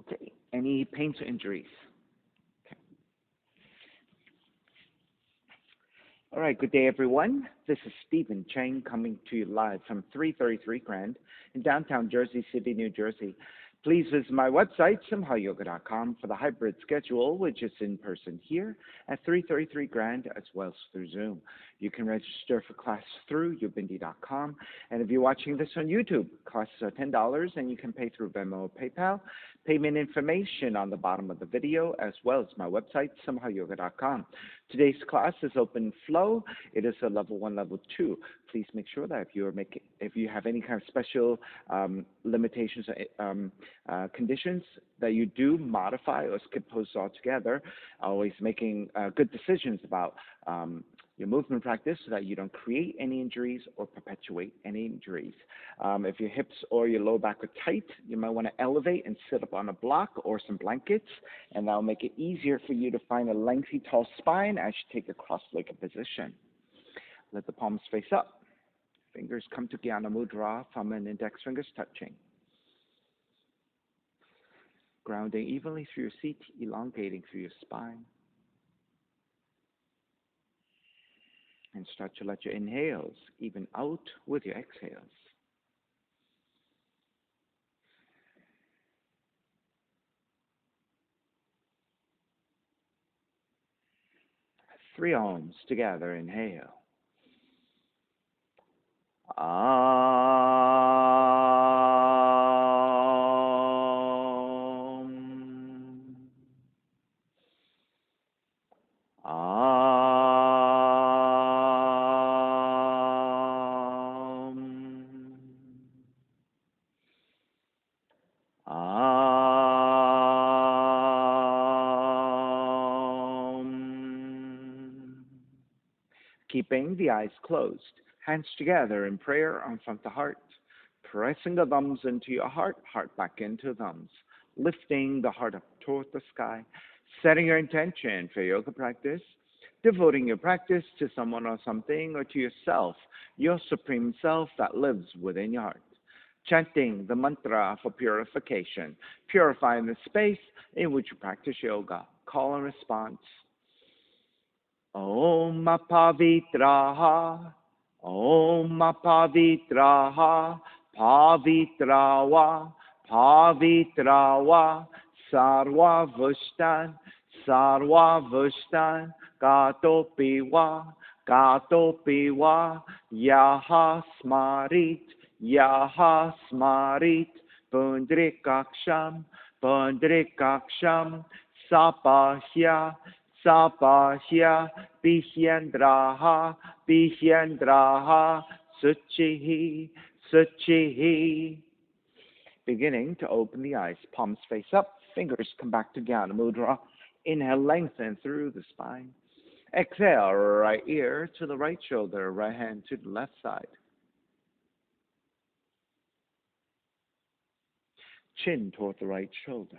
Okay. Any pains or injuries? Okay. All right. Good day, everyone. This is Stephen Chang coming to you live from 333 Grand in downtown Jersey City, New Jersey. Please visit my website, simhayoga.com, for the hybrid schedule, which is in person here at 333 Grand as well as through Zoom. You can register for class through ubindi.com. And if you're watching this on YouTube, classes are $10 and you can pay through Venmo or PayPal. Payment information on the bottom of the video as well as my website, simhayoga.com. Today's class is open flow. It is a level 1, level 2. Please make sure that if you have any kind of special limitations, conditions, that you do modify or skip posts altogether, always making good decisions about your movement practice so that you don't create any injuries or perpetuate any injuries. If your hips or your lower back are tight, you might want to elevate and sit up on a block or some blankets, and that'll make it easier for you to find a lengthy, tall spine as you take a cross-legged position. Let the palms face up. Fingers come to Jnana Mudra, thumb and index fingers touching. Grounding evenly through your seat, elongating through your spine. And start to let your inhales even out with your exhales. Three ohms together, inhale. Keeping the eyes closed, hands together in prayer in front of the heart, pressing the thumbs into your heart, heart back into thumbs, lifting the heart up toward the sky, setting your intention for yoga practice, devoting your practice to someone or something or to yourself, your supreme self that lives within your heart. Chanting the mantra for purification, purifying the space in which you practice yoga. Call and response. Om Pavitraha, Om Pavitraha, Pavitrawa, Pavitrawa, Sarva Vushtan, Sarva Vushtan, Gatopiwa, Gatopiwa, Yaha Smarit, Yaha Smarit, Pundrikaksham, Pundrikaksham, Sapahya, Sapahya, Bihyendraha, Bihyendraha, Suchihi, Suchihi. Beginning to open the eyes, palms face up, fingers come back to Jnana Mudra. Inhale, lengthen through the spine. Exhale, right ear to the right shoulder, right hand to the left side. Chin toward the right shoulder.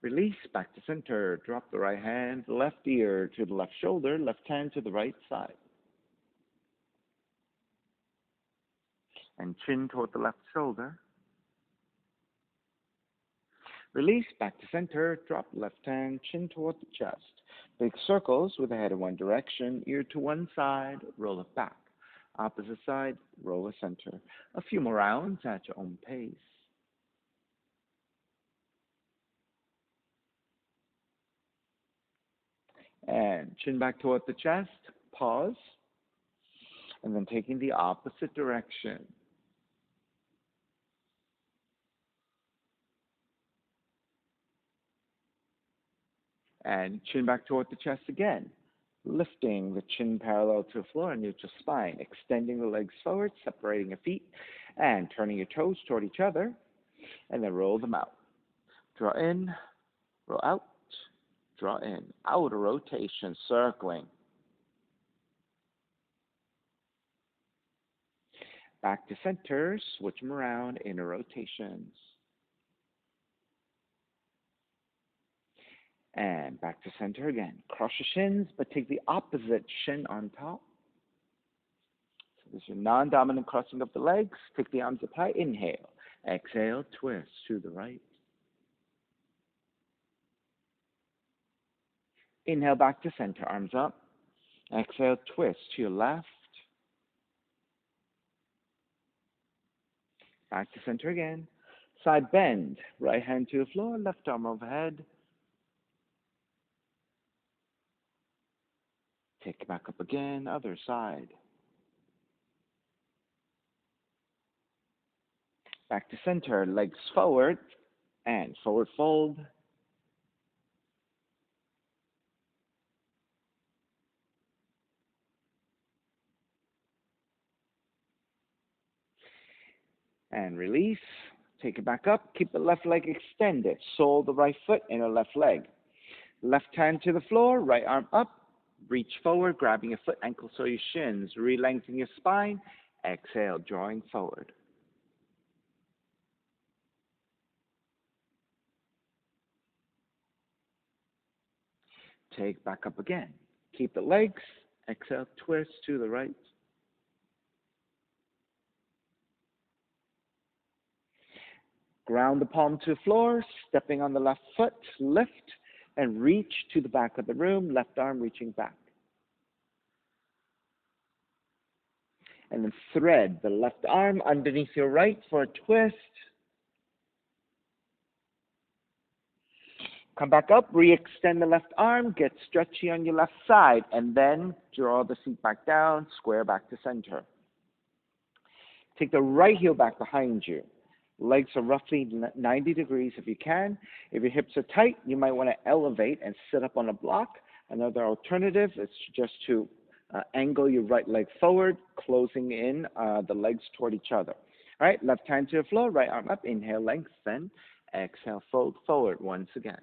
Release back to center. Drop the right hand, left ear to the left shoulder, left hand to the right side. And chin toward the left shoulder. Release back to center. Drop left hand, chin toward the chest. Big circles with the head in one direction, ear to one side, roll it back. Opposite side, roll the center. A few more rounds at your own pace. And chin back toward the chest, pause, and then taking the opposite direction. And chin back toward the chest again, lifting the chin parallel to the floor and neutral spine, extending the legs forward, separating your feet, and turning your toes toward each other, and then roll them out. Draw in, roll out, draw in. Outer rotation, circling. Back to center, switch them around, inner rotations. And back to center again. Cross your shins, but take the opposite shin on top. So this is your non-dominant crossing of the legs. Take the arms up high. Inhale. Exhale, twist to the right. Inhale back to center, arms up. Exhale, twist to your left. Back to center again. Side bend, right hand to the floor, left arm overhead. Take it back up again, other side. Back to center, legs forward, and forward fold. And release. Take it back up. Keep the left leg extended. Sole the right foot, inner left leg. Left hand to the floor, right arm up. Reach forward, grabbing your foot, ankles or your shins. Re-lengthen your spine. Exhale, drawing forward. Take back up again. Keep the legs. Exhale, twist to the right. Ground the palm to the floor, stepping on the left foot, lift, and reach to the back of the room, left arm reaching back. And then thread the left arm underneath your right for a twist. Come back up, re-extend the left arm, get stretchy on your left side, and then draw the seat back down, square back to center. Take the right heel back behind you. Legs are roughly 90 degrees if you can. If your hips are tight, you might want to elevate and sit up on a block. Another alternative is just to angle your right leg forward, closing in the legs toward each other. All right, left hand to the floor, right arm up. Inhale, lengthen. Exhale, fold forward once again.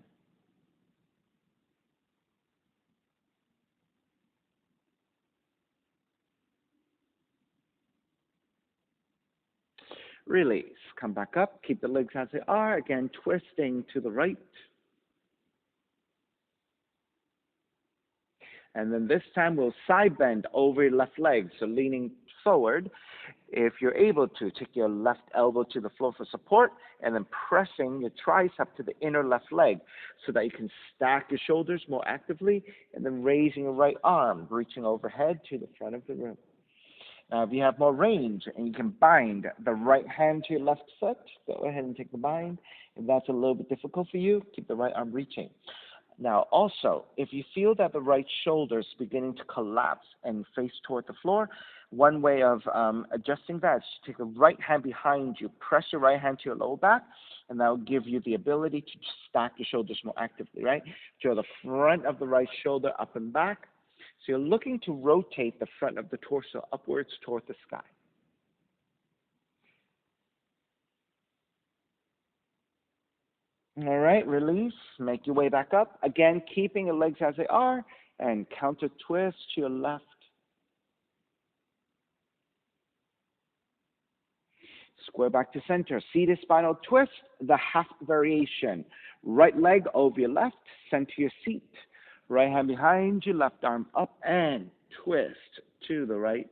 Release. Come back up. Keep the legs as they are. Again, twisting to the right. And then this time we'll side bend over your left leg. So leaning forward. If you're able to, take your left elbow to the floor for support and then pressing your tricep to the inner left leg so that you can stack your shoulders more actively and then raising your right arm, reaching overhead to the front of the room. Now, if you have more range and you can bind the right hand to your left foot, go ahead and take the bind. If that's a little bit difficult for you, keep the right arm reaching. Now, also, if you feel that the right shoulder is beginning to collapse and face toward the floor, one way of adjusting that is to take the right hand behind you, press your right hand to your lower back, and that will give you the ability to stack your shoulders more actively, right? Draw the front of the right shoulder up and back. So you're looking to rotate the front of the torso upwards toward the sky. All right, release. Make your way back up. Again, keeping your legs as they are, and counter twist to your left. Square back to center. Seated spinal twist, the half variation. Right leg over your left, center your seat. Right hand behind you, left arm up, and twist to the right.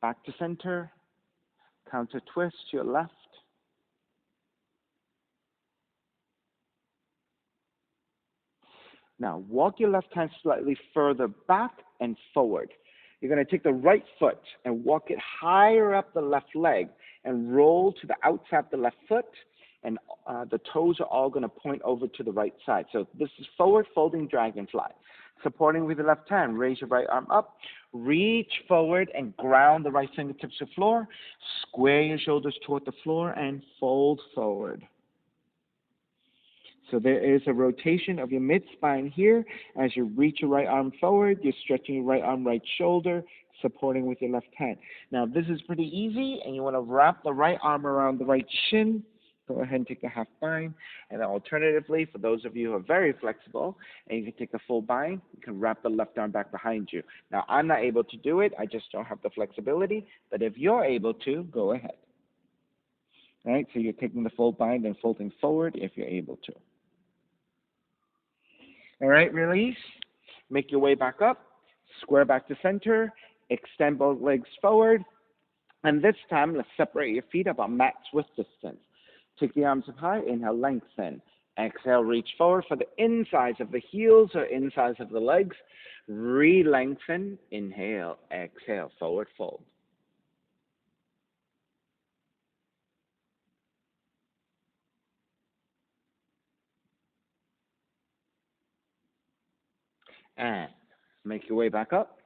Back to center. Counter twist to your left. Now, walk your left hand slightly further back and forward. You're going to take the right foot and walk it higher up the left leg and roll to the outside of the left foot, and the toes are all going to point over to the right side. So this is forward folding dragonfly. Supporting with the left hand, raise your right arm up, reach forward and ground the right fingertips to the floor, square your shoulders toward the floor, and fold forward. So there is a rotation of your mid-spine here. As you reach your right arm forward, you're stretching your right arm, right shoulder, supporting with your left hand. Now, this is pretty easy, and you want to wrap the right arm around the right shin. Go ahead and take the half bind. And then alternatively, for those of you who are very flexible, and you can take the full bind, you can wrap the left arm back behind you. Now, I'm not able to do it. I just don't have the flexibility. But if you're able to, go ahead. All right, so you're taking the full bind and folding forward if you're able to. All right, release. Make your way back up, square back to center, extend both legs forward, and this time let's separate your feet about mat's width distance. Take the arms up high, inhale, lengthen. Exhale, reach forward for the insides of the heels or insides of the legs. Re-lengthen, inhale, exhale, forward fold. And make your way back up.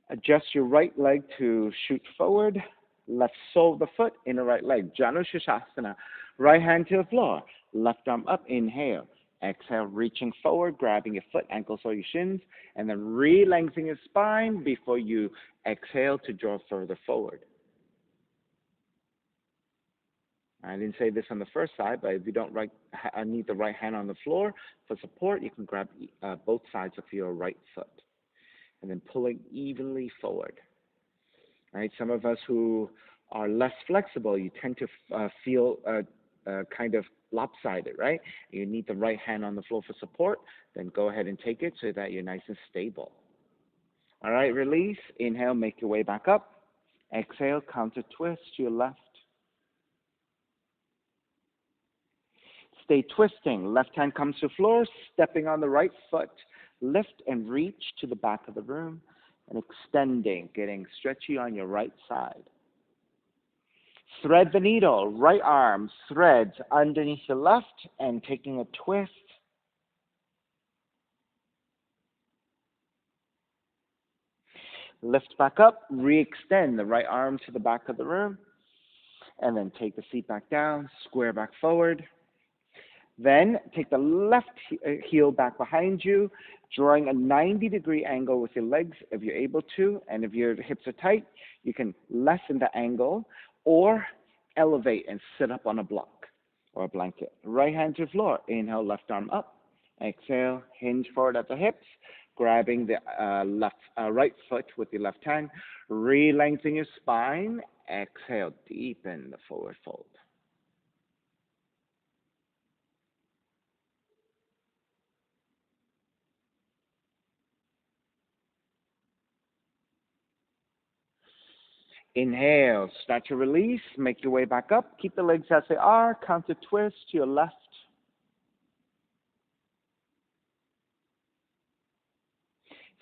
Adjust your right leg to shoot forward. Left sole of the foot, inner right leg. Janushirshasana. Right hand to the floor. Left arm up, inhale. Exhale, reaching forward, grabbing your foot, ankles, or your shins, and then re-lengthening your spine before you exhale to draw further forward. I didn't say this on the first side, but if you don't need the right hand on the floor for support, you can grab both sides of your right foot. And then pulling evenly forward. Right? Some of us who are less flexible, you tend to feel kind of lopsided, right? You need the right hand on the floor for support, then go ahead and take it so that you're nice and stable. All right, release. Inhale, make your way back up. Exhale, counter twist to your left. Stay twisting. Left hand comes to floor, stepping on the right foot. Lift and reach to the back of the room and extending, getting stretchy on your right side. Thread the needle, right arm threads underneath the left and taking a twist. Lift back up, re-extend the right arm to the back of the room and then take the seat back down, square back forward. Then take the left heel back behind you, drawing a 90-degree angle with your legs if you're able to. And if your hips are tight, you can lessen the angle or elevate and sit up on a block or a blanket. Right hand to the floor. Inhale, left arm up. Exhale, hinge forward at the hips, grabbing the right foot with your left hand. Re-lengthen your spine. Exhale, deepen the forward fold. Inhale, start to release, make your way back up. Keep the legs as they are, counter twist to your left.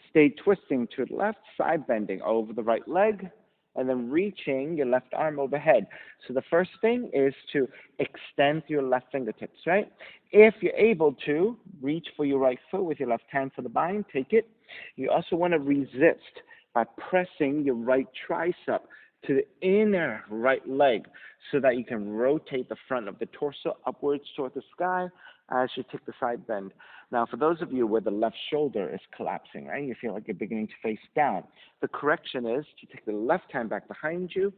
Stay twisting to the left, side bending over the right leg, and then reaching your left arm overhead. So the first thing is to extend your left fingertips, right? If you're able to, reach for your right foot with your left hand for the bind, take it. You also want to resist by pressing your right tricep to the inner right leg so that you can rotate the front of the torso upwards toward the sky as you take the side bend. Now, for those of you where the left shoulder is collapsing, right, you feel like you're beginning to face down, the correction is to take the left hand back behind you,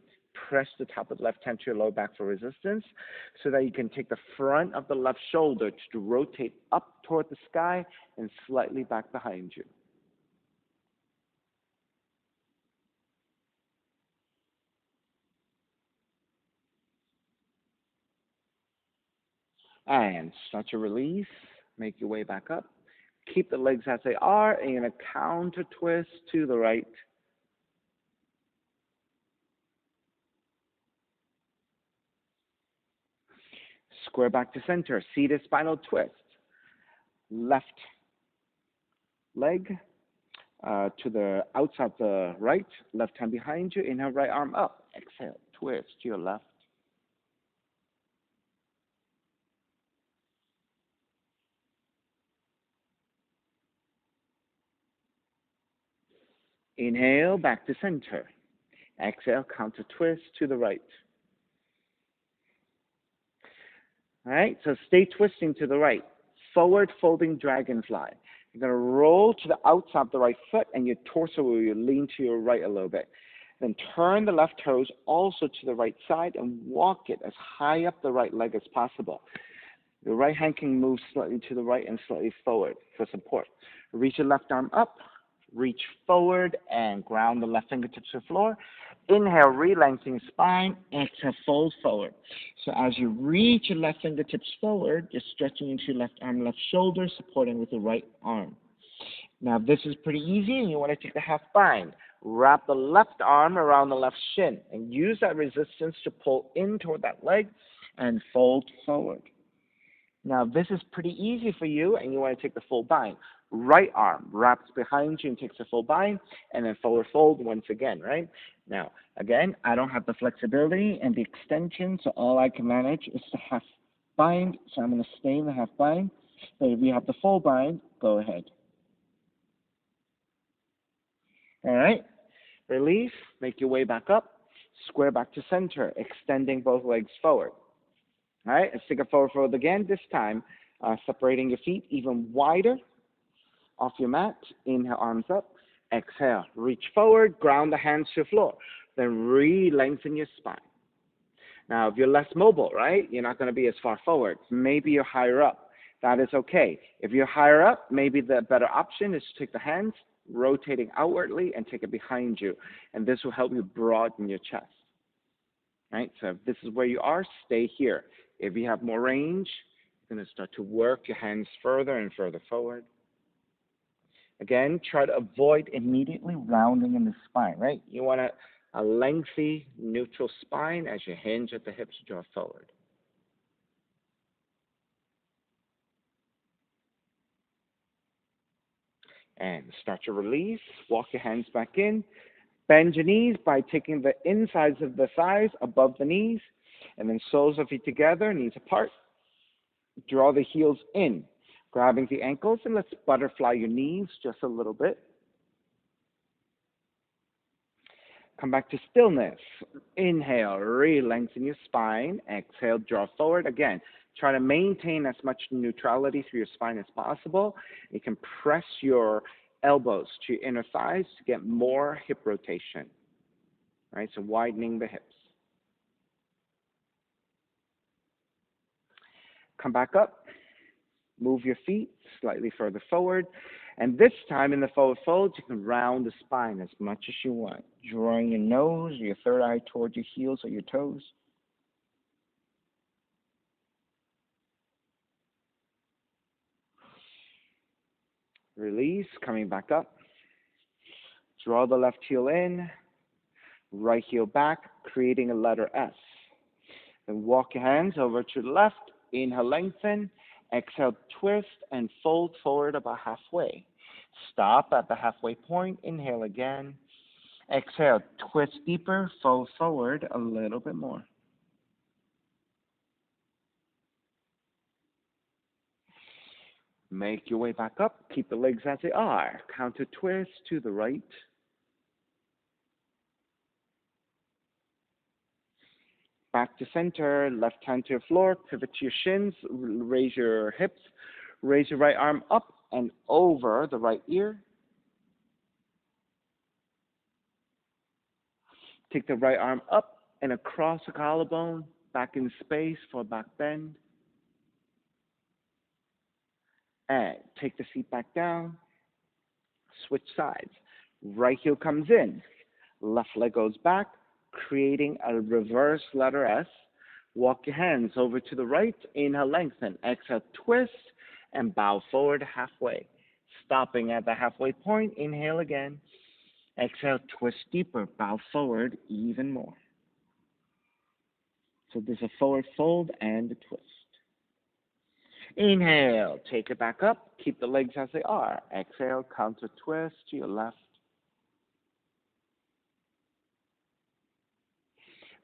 press the top of the left hand to your lower back for resistance so that you can take the front of the left shoulder to rotate up toward the sky and slightly back behind you. And start to release. Make your way back up. Keep the legs as they are, and you're going to counter twist to the right. Square back to center. Seated spinal twist. Left leg to the outside the right. Left hand behind you. Inhale, right arm up. Exhale, twist to your left. Inhale, back to center. Exhale, counter twist to the right. All right, so stay twisting to the right. Forward folding dragonfly. You're going to roll to the outside of the right foot, and your torso will lean to your right a little bit. Then turn the left toes also to the right side and walk it as high up the right leg as possible. The right hand can move slightly to the right and slightly forward for support. Reach your left arm up, reach forward, and ground the left fingertips to the floor. Inhale, re-lengthening spine. Exhale, fold forward. So as you reach your left fingertips forward, you're stretching into your left arm, left shoulder, supporting with the right arm. Now, this is pretty easy, and you want to take the half bind. Wrap the left arm around the left shin and use that resistance to pull in toward that leg and fold forward. Now, this is pretty easy for you, and you want to take the full bind. Right arm wraps behind you and takes the full bind, and then forward fold once again, right? Now, again, I don't have the flexibility and the extension, so all I can manage is the half bind, so I'm going to stay in the half bind. But if you have the full bind, go ahead. All right? Release, make your way back up, square back to center, extending both legs forward. All right, let's take a forward fold again, this time separating your feet even wider off your mat. Inhale, arms up. Exhale, reach forward, ground the hands to the floor. Then re-lengthen your spine. Now, if you're less mobile, right, you're not going to be as far forward. Maybe you're higher up. That is okay. If you're higher up, maybe the better option is to take the hands, rotating outwardly, and take it behind you. And this will help you broaden your chest. Right? So if this is where you are, stay here. If you have more range, you're going to start to work your hands further and further forward. Again, try to avoid immediately rounding in the spine, right? You want a lengthy, neutral spine as you hinge at the hips, draw forward. And start to release. Walk your hands back in. Bend your knees by taking the insides of the thighs above the knees, and then soles of feet together, knees apart. Draw the heels in, grabbing the ankles, and let's butterfly your knees just a little bit. Come back to stillness. Inhale, re-lengthen your spine. Exhale, draw forward. Again, try to maintain as much neutrality through your spine as possible. You can press your elbows to your inner thighs to get more hip rotation. Right, so widening the hips. Come back up. Move your feet slightly further forward. And this time in the forward fold, you can round the spine as much as you want, drawing your nose or your third eye toward your heels or your toes. Release, coming back up. Draw the left heel in, right heel back, creating a letter S. Then walk your hands over to the left. Inhale, lengthen. Exhale, twist and fold forward about halfway. Stop at the halfway point. Inhale again. Exhale, twist deeper, fold forward a little bit more. Make your way back up. Keep the legs as they are. Counter twist to the right. Back to center, left hand to your floor, pivot to your shins, raise your hips, raise your right arm up and over the right ear. Take the right arm up and across the collarbone, back in space for a back bend. And take the seat back down, switch sides. Right heel comes in, left leg goes back, creating a reverse letter S. Walk your hands over to the right, inhale, lengthen, exhale, twist, and bow forward halfway. Stopping at the halfway point, inhale again. Exhale, twist deeper, bow forward even more. So there's a forward fold and a twist. Inhale, take it back up, keep the legs as they are. Exhale, counter twist to your left.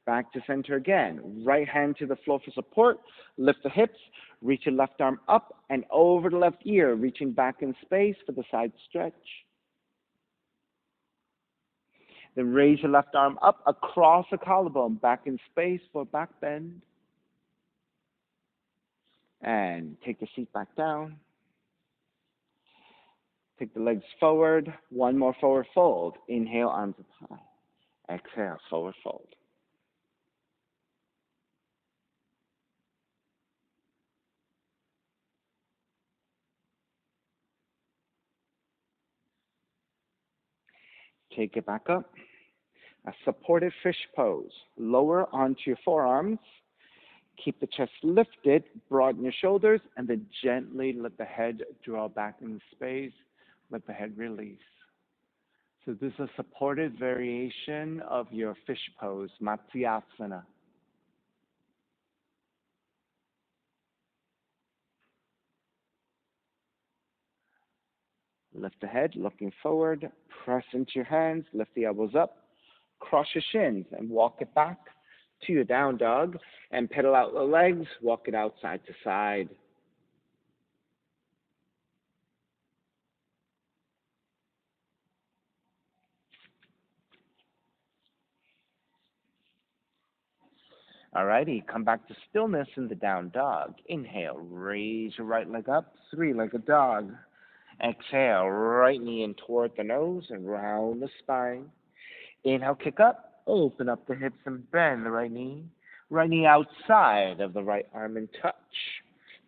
Back to center again. Right hand to the floor for support. Lift the hips. Reach your left arm up and over the left ear, reaching back in space for the side stretch. Then raise your left arm up across the collarbone, back in space for back bend. And take the seat back down. Take the legs forward. One more forward fold. Inhale, arms up high. Exhale, forward fold. Take it back up. A supported fish pose. Lower onto your forearms. Keep the chest lifted, broaden your shoulders, and then gently let the head draw back in space. Let the head release. So this is a supported variation of your fish pose, Matsyasana. Lift the head, looking forward. Press into your hands. Lift the elbows up. Cross your shins and walk it back to your down dog. And pedal out the legs. Walk it out side to side. Alrighty, come back to stillness in the down dog. Inhale, raise your right leg up, three-legged dog. Exhale, right knee in toward the nose and round the spine. Inhale, kick up, open up the hips and bend the right knee. Right knee outside of the right arm and touch.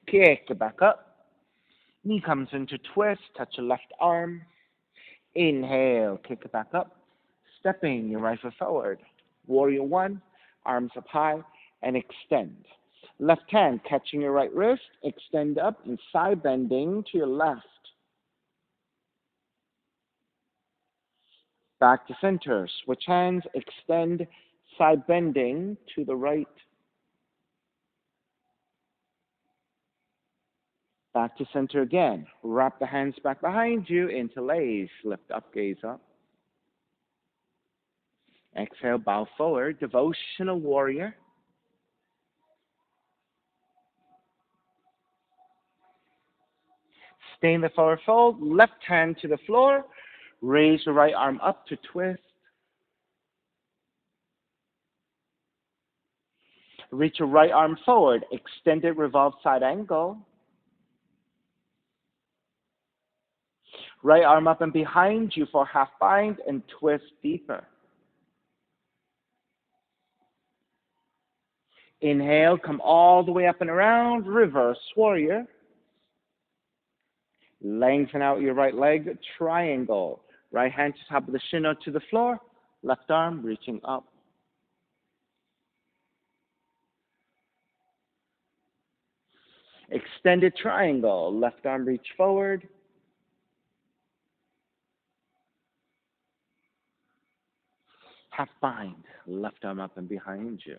Kick it back up. Knee comes into twist, touch your left arm. Inhale, kick it back up. Stepping your right foot forward. Warrior one, arms up high and extend. Left hand catching your right wrist, extend up and side bending to your left. Back to center, switch hands, extend, side bending to the right. Back to center again. Wrap the hands back behind you, interlace, lift up, gaze up. Exhale, bow forward, devotional warrior. Stay in the forward fold, left hand to the floor, raise the right arm up to twist. Reach your right arm forward, extend it, revolve side angle. Right arm up and behind you for half bind and twist deeper. Inhale, come all the way up and around, reverse warrior. Lengthen out your right leg, triangle. Right hand to top of the shin or to the floor, left arm reaching up. Extended triangle, left arm reach forward. Half bind, left arm up and behind you.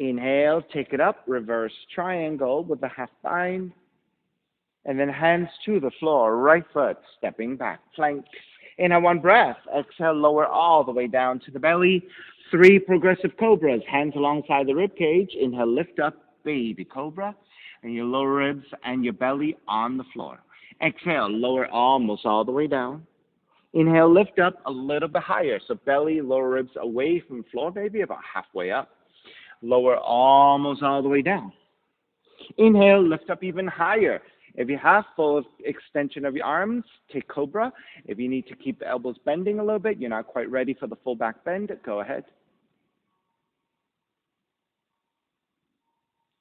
Inhale, take it up, reverse triangle with the half bind. And then hands to the floor, right foot stepping back, plank. Inhale, one breath. Exhale, lower all the way down to the belly. 3 progressive cobras, hands alongside the rib cage. Inhale, lift up, baby cobra. And your lower ribs and your belly on the floor. Exhale, lower almost all the way down. Inhale, lift up a little bit higher. So belly, lower ribs away from the floor, maybe about halfway up. Lower almost all the way down. Inhale, lift up even higher. If you have full extension of your arms, take cobra. If you need to keep the elbows bending a little bit, you're not quite ready for the full back bend, go ahead.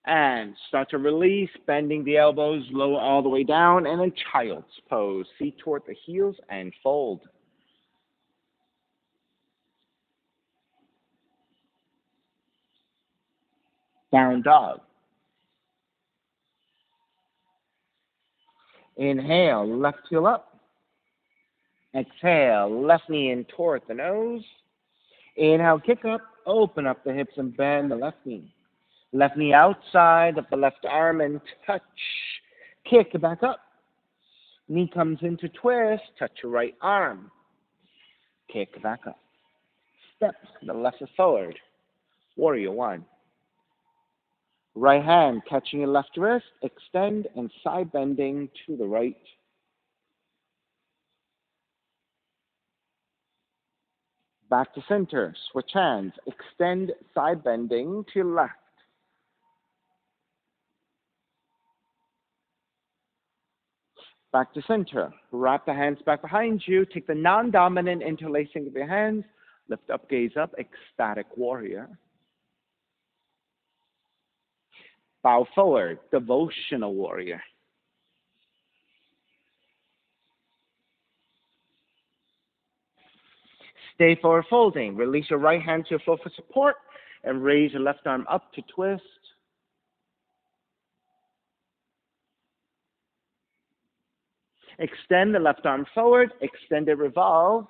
And start to release, bending the elbows, lower all the way down, and then child's pose. Feet toward the heels and fold. Down dog. Inhale, left heel up. Exhale, left knee in toward the nose. Inhale, kick up, open up the hips and bend the left knee. Left knee outside of the left arm and touch. Kick it back up. Knee comes into twist, touch your right arm. Kick it back up. Step the left foot forward. Warrior one. Right hand catching your left wrist, extend and side bending to the right. Back to center, switch hands, extend, side bending to your left. Back to center, wrap the hands back behind you, take the non-dominant interlacing of your hands, lift up, gaze up, ecstatic warrior. Bow forward, devotional warrior. Stay forward folding. Release your right hand to your floor for support and raise your left arm up to twist. Extend the left arm forward, extend it revolved.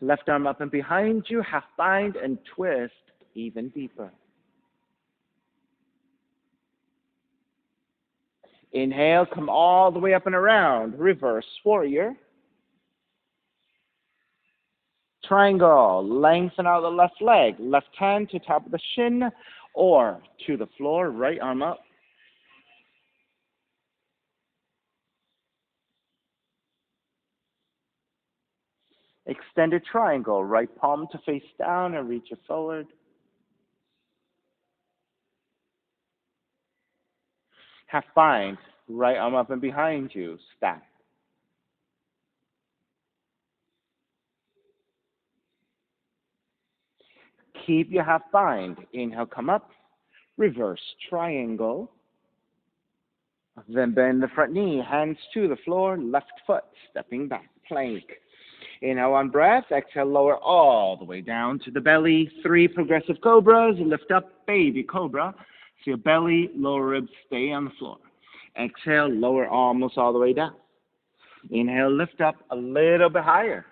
Left arm up and behind you, half bind and twist even deeper. Inhale, come all the way up and around, reverse warrior. Triangle, lengthen out the left leg, left hand to top of the shin or to the floor, right arm up. Extended triangle, right palm to face down and reach it forward. Half bind, right arm up and behind you, stack. Keep your half bind. Inhale, come up, reverse triangle. Then bend the front knee, hands to the floor, left foot, stepping back, plank. Inhale on breath, exhale, lower all the way down to the belly. 3 progressive cobras, lift up, baby cobra. So your belly, lower ribs stay on the floor. Exhale, lower almost all the way down. Inhale, lift up a little bit higher.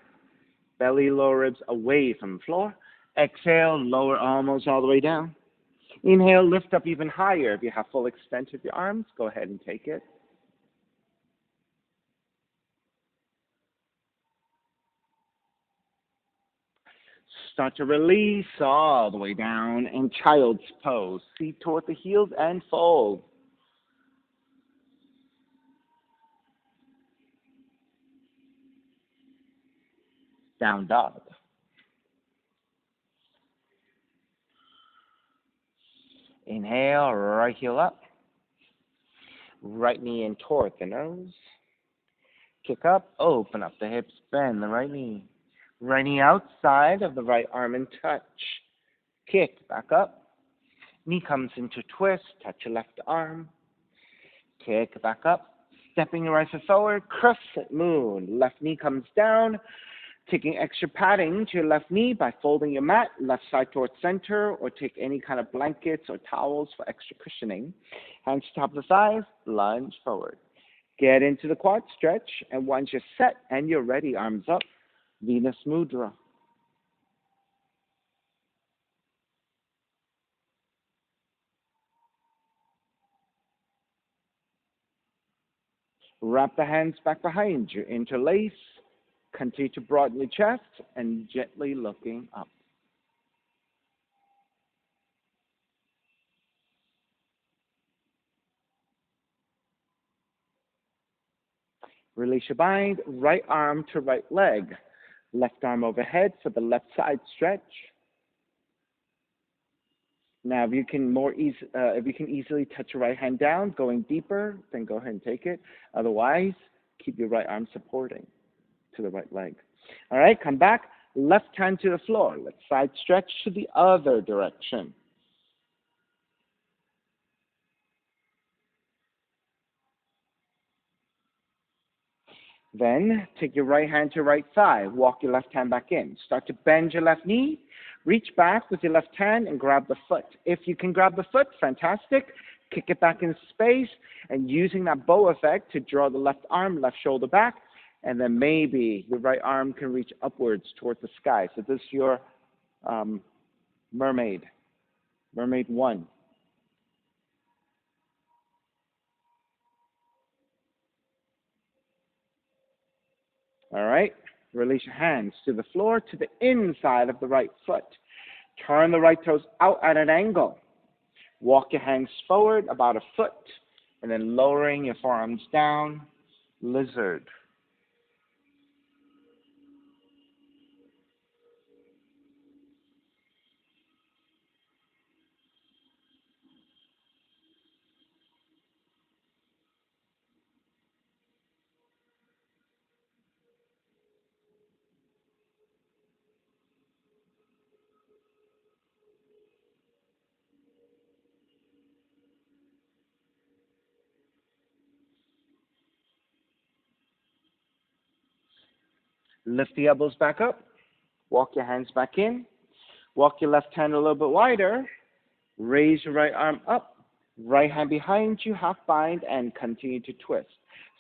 Belly, lower ribs away from the floor. Exhale, lower almost all the way down. Inhale, lift up even higher. If you have full extent of your arms, go ahead and take it. Start to release all the way down in child's pose. Feet toward the heels and fold. Down dog. Inhale, right heel up. Right knee in toward the nose. Kick up, open up the hips, bend the right knee. Right knee outside of the right arm and touch. Kick back up. Knee comes into twist, touch your left arm. Kick back up. Stepping your right foot forward, crescent moon. Left knee comes down. Taking extra padding to your left knee by folding your mat, left side towards center, or take any kind of blankets or towels for extra cushioning. Hands top of the thighs, lunge forward. Get into the quad stretch, and once you're set and you're ready, arms up, Venus Mudra. Wrap the hands back behind you, interlace, continue to broaden your chest, and gently looking up. Release your bind, right arm to right leg. Left arm overhead for the left side stretch. Now, if you can easily touch your right hand down, going deeper, then go ahead and take it. Otherwise, keep your right arm supporting to the right leg. All right, come back. Left hand to the floor. Let's side stretch to the other direction. Then take your right hand to your right thigh. Walk your left hand back in. Start to bend your left knee. Reach back with your left hand and grab the foot. If you can grab the foot, fantastic. Kick it back into space, and using that bow effect to draw the left arm, left shoulder back, and then maybe your right arm can reach upwards toward the sky. So this is your mermaid 1. All right, release your hands to the floor, to the inside of the right foot. Turn the right toes out at an angle. Walk your hands forward about a foot, and then lowering your forearms down, lizard. Lift the elbows back up. Walk your hands back in. Walk your left hand a little bit wider. Raise your right arm up. Right hand behind you, half bind, and continue to twist.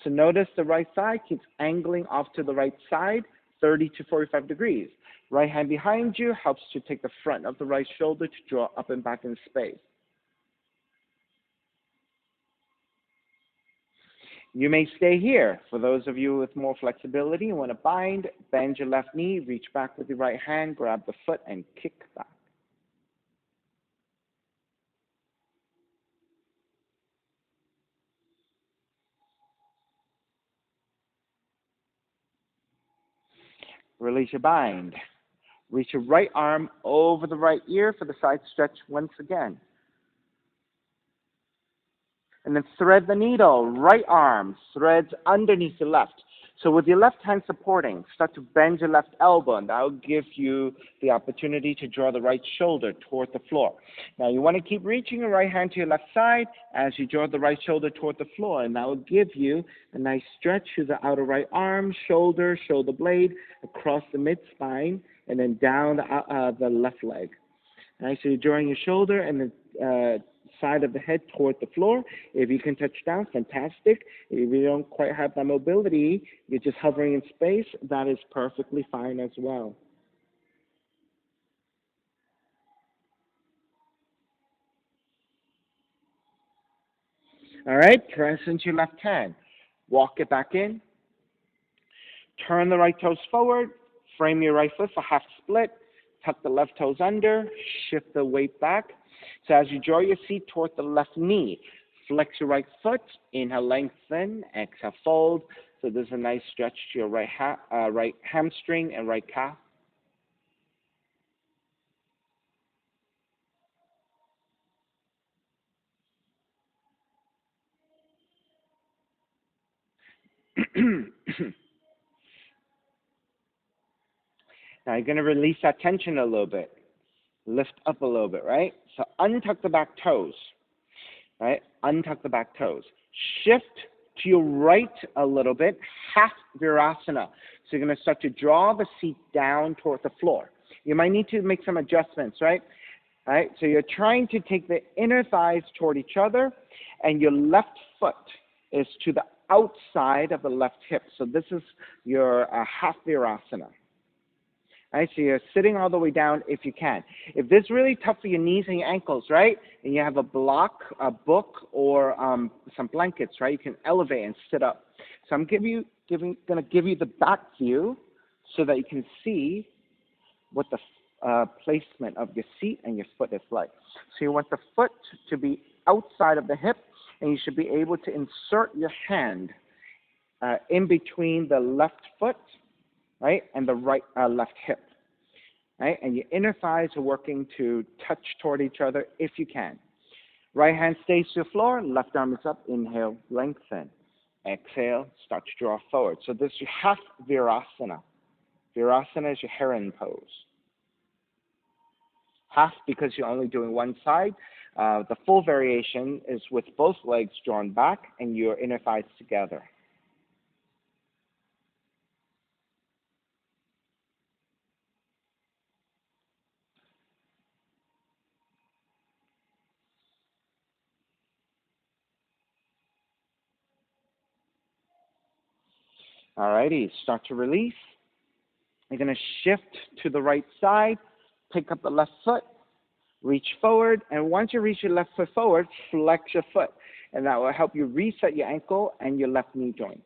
So notice the right side keeps angling off to the right side, 30 to 45 degrees. Right hand behind you helps to take the front of the right shoulder to draw up and back in space. You may stay here. For those of you with more flexibility and want to bind, bend your left knee, reach back with your right hand, grab the foot, and kick back. Release your bind. Reach your right arm over the right ear for the side stretch once again. And then thread the needle. Right arm threads underneath the left. So with your left hand supporting, start to bend your left elbow, and that will give you the opportunity to draw the right shoulder toward the floor. Now you want to keep reaching your right hand to your left side as you draw the right shoulder toward the floor, and that will give you a nice stretch to the outer right arm, shoulder, shoulder blade, across the mid-spine, and then down the left leg. All right, so you're drawing your shoulder and the side of the head toward the floor. If you can touch down, fantastic. If you don't quite have that mobility, you're just hovering in space, that is perfectly fine as well. All right, press into your left hand. Walk it back in. Turn the right toes forward. Frame your right foot for half split. Tuck the left toes under. Shift the weight back. So as you draw your seat toward the left knee, flex your right foot. Inhale, lengthen. Exhale, fold. So there's a nice stretch to your right hamstring and right calf. Now you're going to release that tension a little bit. Lift up a little bit, right? So untuck the back toes, right? Untuck the back toes. Shift to your right a little bit, half virasana. So you're going to start to draw the seat down toward the floor. You might need to make some adjustments, right? All right, so you're trying to take the inner thighs toward each other, and your left foot is to the outside of the left hip. So this is your half virasana. Right, so you're sitting all the way down if you can. If this is really tough for your knees and your ankles, right, and you have a block, a book, or some blankets, right, you can elevate and sit up. So I'm going to give you the back view so that you can see what the placement of your seat and your foot is like. So you want the foot to be outside of the hip, and you should be able to insert your hand in between the left foot, right, and the left hip, right? And your inner thighs are working to touch toward each other if you can. Right hand stays to the floor, left arm is up. Inhale, lengthen. Exhale, start to draw forward. So this is your half virasana. Virasana is your heron pose. Half because you're only doing one side. The full variation is with both legs drawn back and your inner thighs together. Alrighty, start to release. You're going to shift to the right side, pick up the left foot, reach forward, and once you reach your left foot forward, flex your foot, and that will help you reset your ankle and your left knee joint.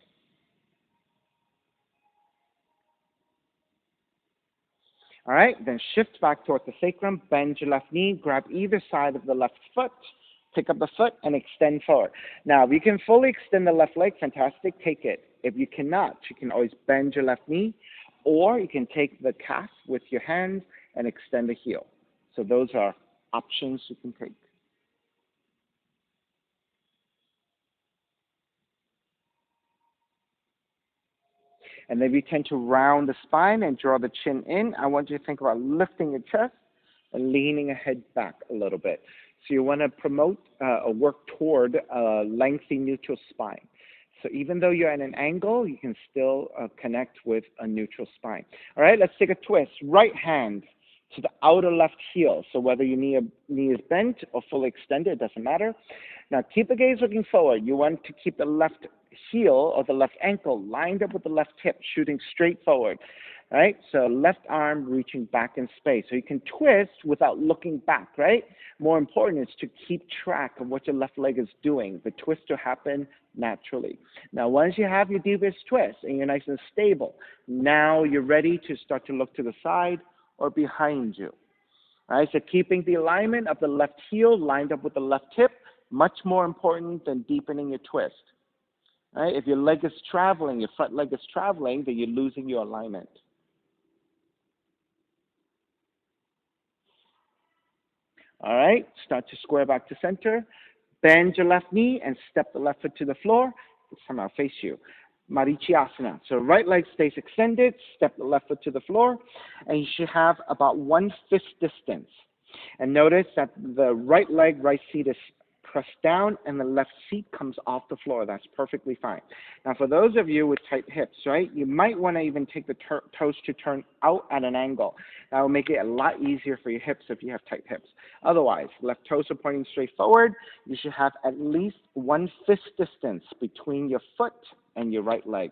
All right, then shift back toward the sacrum, bend your left knee, grab either side of the left foot, pick up the foot, and extend forward. Now, if you can fully extend the left leg, fantastic, take it. If you cannot, you can always bend your left knee, or you can take the calf with your hands and extend the heel. So those are options you can take. And then you tend to round the spine and draw the chin in. I want you to think about lifting your chest and leaning ahead back a little bit. So you want to promote or work toward a lengthy neutral spine. So even though you're at an angle, you can still connect with a neutral spine. All right, let's take a twist. Right hand to the outer left heel. So whether your knee is bent or fully extended, it doesn't matter. Now keep the gaze looking forward. You want to keep the left heel or the left ankle lined up with the left hip, shooting straight forward. Right? So left arm reaching back in space. So you can twist without looking back, right? More important is to keep track of what your left leg is doing. The twist to happen naturally. Now, once you have your deepest twist and you're nice and stable, now you're ready to start to look to the side or behind you. All right, so keeping the alignment of the left heel lined up with the left hip, much more important than deepening your twist. All right, if your leg is traveling, your front leg is traveling, then you're losing your alignment. All right, start to square back to center. Bend your left knee and step the left foot to the floor. This time I'll face you. Marichyasana. So right leg stays extended, step the left foot to the floor, and you should have about 1/5 distance. And notice that the right leg, right seat is pressed down and the left seat comes off the floor. That's perfectly fine. Now for those of you with tight hips, right, you might want to even take the toes to turn out at an angle. That will make it a lot easier for your hips if you have tight hips. Otherwise, left toes are pointing straight forward. You should have at least 1/5 distance between your foot and your right leg.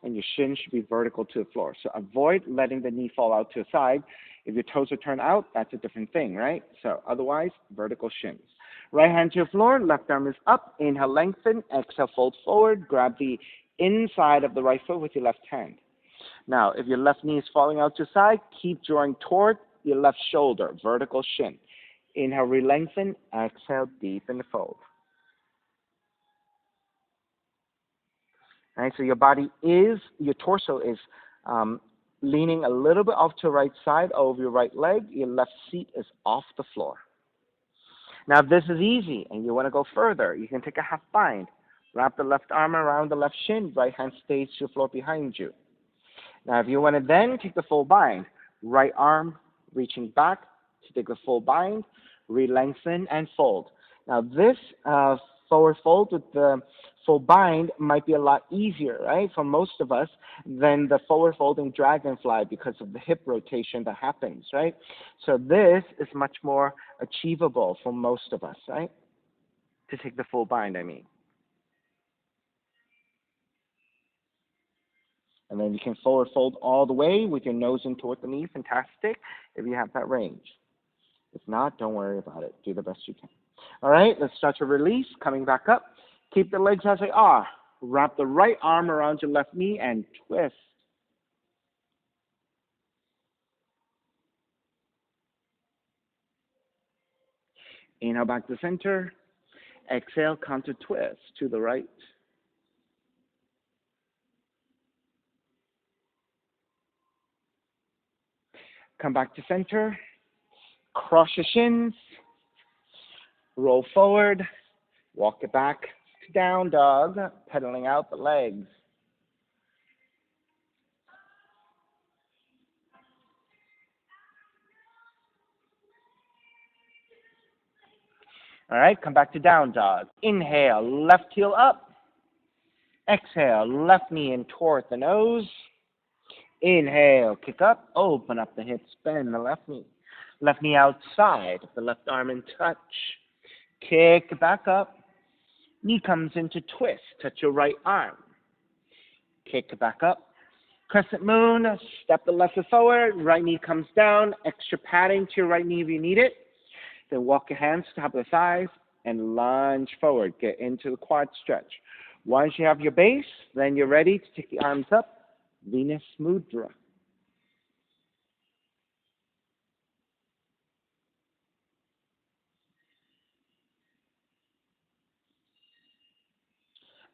And your shin should be vertical to the floor. So avoid letting the knee fall out to the side. If your toes are turned out, that's a different thing, right? So otherwise, vertical shins. Right hand to the floor, left arm is up. Inhale, lengthen. Exhale, fold forward. Grab the inside of the right foot with your left hand. Now, if your left knee is falling out to the side, keep drawing toward your left shoulder, vertical shin. Inhale, re-lengthen. Exhale, deepen, fold. All right, so your torso is leaning a little bit off to the right side over your right leg. Your left seat is off the floor. Now, if this is easy and you want to go further, you can take a half bind. Wrap the left arm around the left shin. Right hand stays to the floor behind you. Now, if you want to then take the full bind, right arm reaching back to take the full bind, re-lengthen and fold. Now, this forward fold with the full bind might be a lot easier, right, for most of us than the forward folding dragonfly because of the hip rotation that happens, right? So this is much more achievable for most of us, right, to take the full bind, I mean. And then you can forward fold all the way with your nose in toward the knee. Fantastic if you have that range. If not, don't worry about it. Do the best you can. All right, let's start to release. Coming back up. Keep the legs as they are. Wrap the right arm around your left knee and twist. Inhale back to center. Exhale, counter twist to the right. Come back to center. Cross your shins. Roll forward. Walk it back to down dog, pedaling out the legs. All right, come back to down dog. Inhale, left heel up. Exhale, left knee in toward the nose. Inhale, kick up, open up the hips, bend the left knee. Left knee outside, the left arm in touch. Kick back up. Knee comes into twist, touch your right arm. Kick back up. Crescent moon, step the left foot forward, right knee comes down, extra padding to your right knee if you need it. Then walk your hands to top of the thighs and lunge forward. Get into the quad stretch. Once you have your base, then you're ready to take the arms up. Venus Mudra.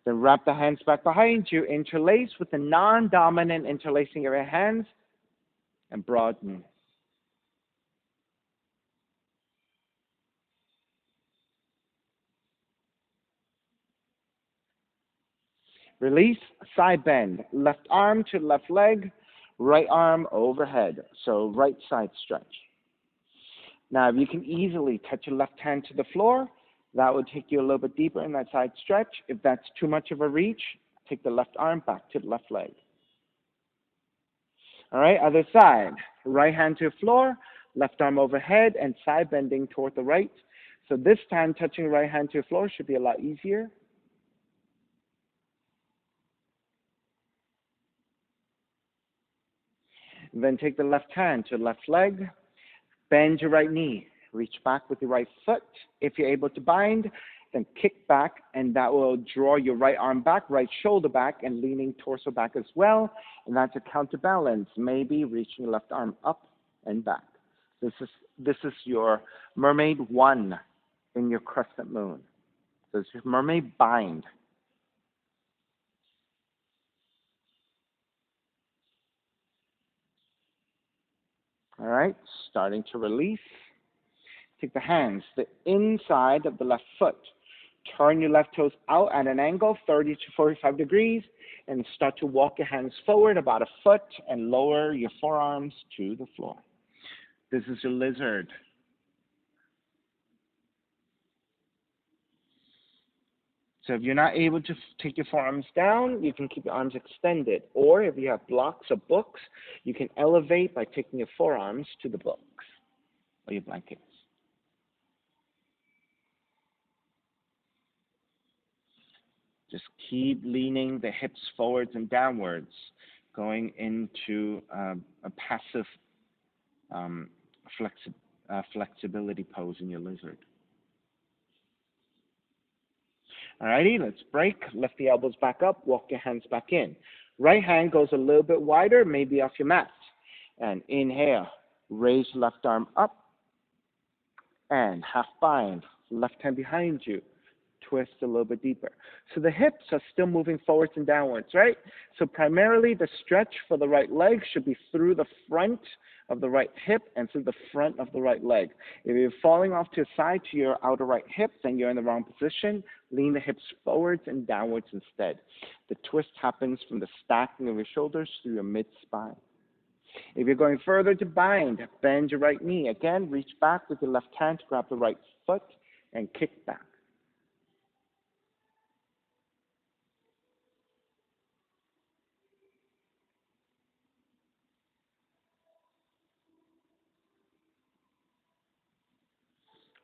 Then wrap the hands back behind you. Interlace with the non-dominant interlacing of your hands and broaden. Release, side bend. Left arm to left leg, right arm overhead. So right side stretch. Now, if you can easily touch your left hand to the floor, that would take you a little bit deeper in that side stretch. If that's too much of a reach, take the left arm back to the left leg. All right, other side. Right hand to the floor, Left arm overhead and side bending toward the right. So this time, touching the right hand to the floor should be a lot easier. And then take the left hand to the left leg. Bend your right knee. Reach back with your right foot. If you're able to bind, then kick back, and that will draw your right arm back, right shoulder back, and leaning torso back as well. And that's a counterbalance, maybe reaching your left arm up and back. This is your mermaid 1 in your crescent moon. So it's your mermaid bind. All right, starting to release. Take the hands, the inside of the left foot. Turn your left toes out at an angle, 30 to 45 degrees, and start to walk your hands forward about a foot and lower your forearms to the floor. This is your lizard. So if you're not able to take your forearms down, you can keep your arms extended. Or if you have blocks or books, you can elevate by taking your forearms to the books or your blankets. Just keep leaning the hips forwards and downwards, going into a passive um, flexibility pose in your lizard. Alrighty, let's break. Lift the elbows back up, walk your hands back in. Right hand goes a little bit wider, maybe off your mat. And inhale, raise left arm up, and half bind. Left hand behind you. Twist a little bit deeper. So the hips are still moving forwards and downwards, right? So primarily the stretch for the right leg should be through the front of the right hip and through the front of the right leg. If you're falling off to the side to your outer right hip, then you're in the wrong position. Lean the hips forwards and downwards instead. The twist happens from the stacking of your shoulders through your mid-spine. If you're going further to bind, bend your right knee. Again, reach back with your left hand to grab the right foot and kick back.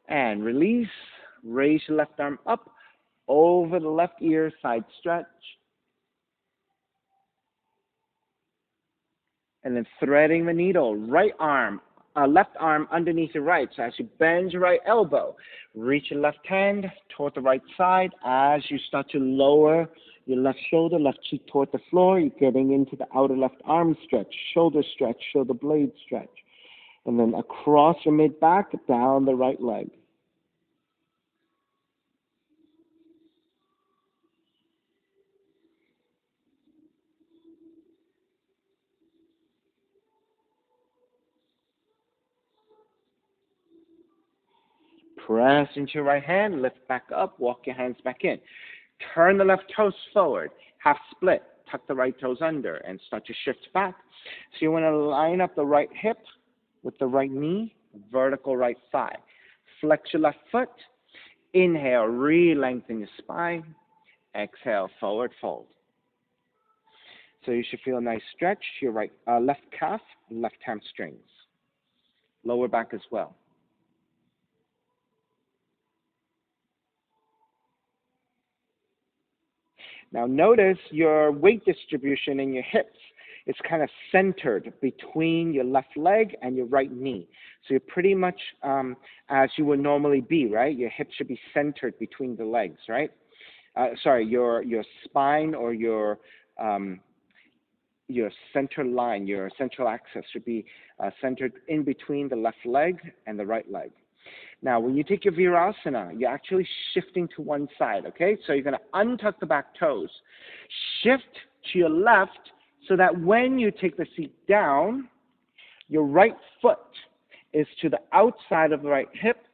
And release. Raise your left arm up over the left ear, side stretch. And then threading the needle, left arm underneath your right. So as you bend your right elbow, reach your left hand toward the right side. As you start to lower your left shoulder, left cheek toward the floor, you're getting into the outer left arm stretch, shoulder blade stretch. And then across your mid-back, down the right leg. Press into your right hand, lift back up, walk your hands back in. Turn the left toes forward, half split, tuck the right toes under, and start to shift back. So you want to line up the right hip with the right knee, vertical right thigh. Flex your left foot. Inhale, re-lengthen your spine. Exhale, forward fold. So you should feel a nice stretch to your left calf, left hamstrings. Lower back as well. Now notice your weight distribution in your hips. It's kind of centered between your left leg and your right knee. So you're pretty much as you would normally be, right? Your hips should be centered between the legs, right? Your spine or your center line, your central axis should be centered in between the left leg and the right leg. Now, when you take your Virasana, you're actually shifting to one side, okay? So you're going to untuck the back toes, shift to your left so that when you take the seat down, your right foot is to the outside of the right hip.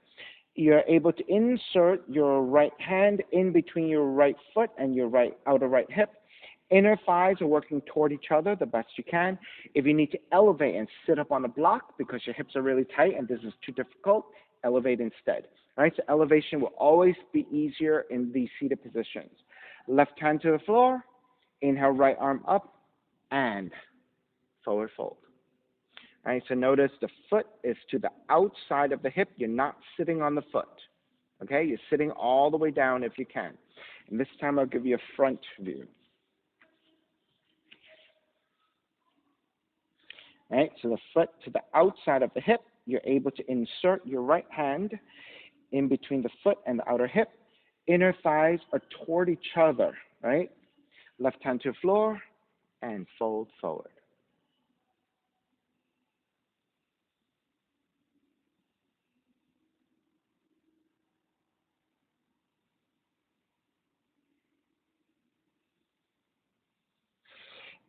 You're able to insert your right hand in between your right foot and your outer right hip. Inner thighs are working toward each other the best you can. If you need to elevate and sit up on a block because your hips are really tight and this is too difficult, elevate instead. All right, so elevation will always be easier in these seated positions. Left hand to the floor, inhale, right arm up, and forward fold. All right, so notice the foot is to the outside of the hip. You're not sitting on the foot. Okay, you're sitting all the way down if you can. And this time I'll give you a front view. All right, so the foot to the outside of the hip. You're able to insert your right hand in between the foot and the outer hip. Inner thighs are toward each other, right? Left hand to the floor and fold forward.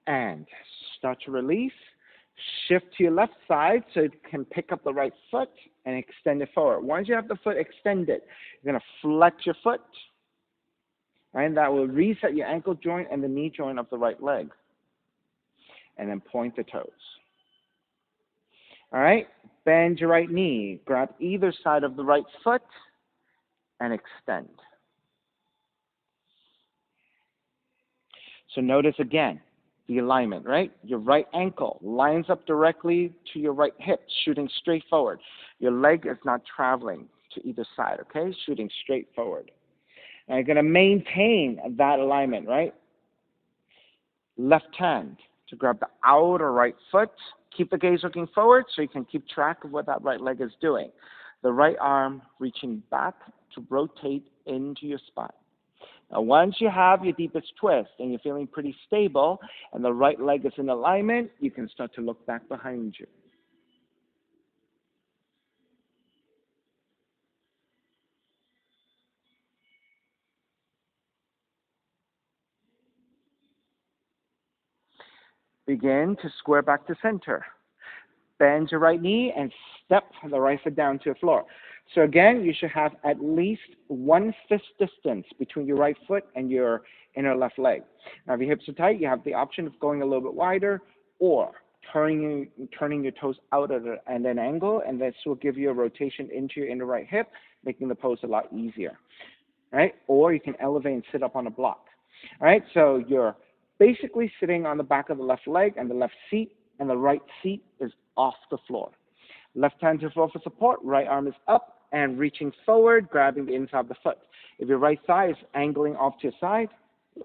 And start to release. Shift to your left side so you can pick up the right foot and extend it forward. Once you have the foot extended, you're going to flex your foot, and that will reset your ankle joint and the knee joint of the right leg. And then point the toes. All right, bend your right knee. Grab either side of the right foot and extend. So notice again the alignment, right? Your right ankle lines up directly to your right hip, shooting straight forward. Your leg is not traveling to either side, okay? Shooting straight forward. And you're going to maintain that alignment, right? Left hand to grab the outer right foot. Keep the gaze looking forward so you can keep track of what that right leg is doing. The right arm reaching back to rotate into your spine. Now, once you have your deepest twist and you're feeling pretty stable and the right leg is in alignment, you can start to look back behind you. Begin to square back to center. Bend your right knee and step the right foot down to the floor. So again, you should have at least 1 fist distance between your right foot and your inner left leg. Now, if your hips are tight, you have the option of going a little bit wider or turning your toes out at an angle, and this will give you a rotation into your inner right hip, making the pose a lot easier. Right? Or you can elevate and sit up on a block. All right, so you're basically sitting on the back of the left leg and the left seat, and the right seat is off the floor. Left hand to the floor for support, right arm is up and reaching forward, grabbing the inside of the foot. If your right thigh is angling off to your side, all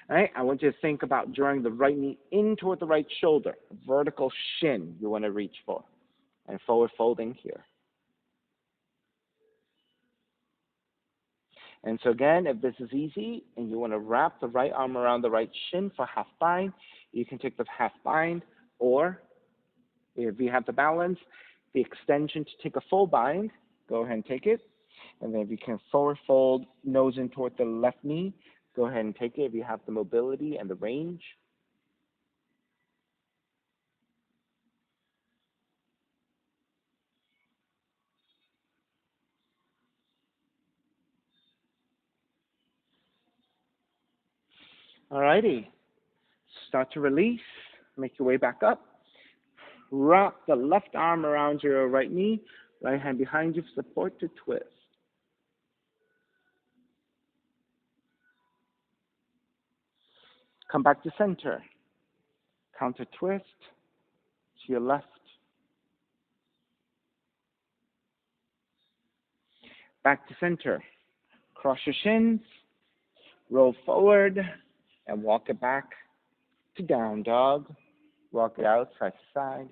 right, I want you to think about drawing the right knee in toward the right shoulder, vertical shin you want to reach for, and forward folding here. And so again, if this is easy and you want to wrap the right arm around the right shin for half bind, you can take the half bind, or if you have the balance, the extension to take a full bind, go ahead and take it. And then if you can forward fold, nose in toward the left knee, go ahead and take it if you have the mobility and the range. All righty. Start to release. Make your way back up. Wrap the left arm around your right knee, right hand behind you for support to twist. Come back to center. Counter twist to your left. Back to center. Cross your shins, roll forward, and walk it back to down dog. Walk it out side to side.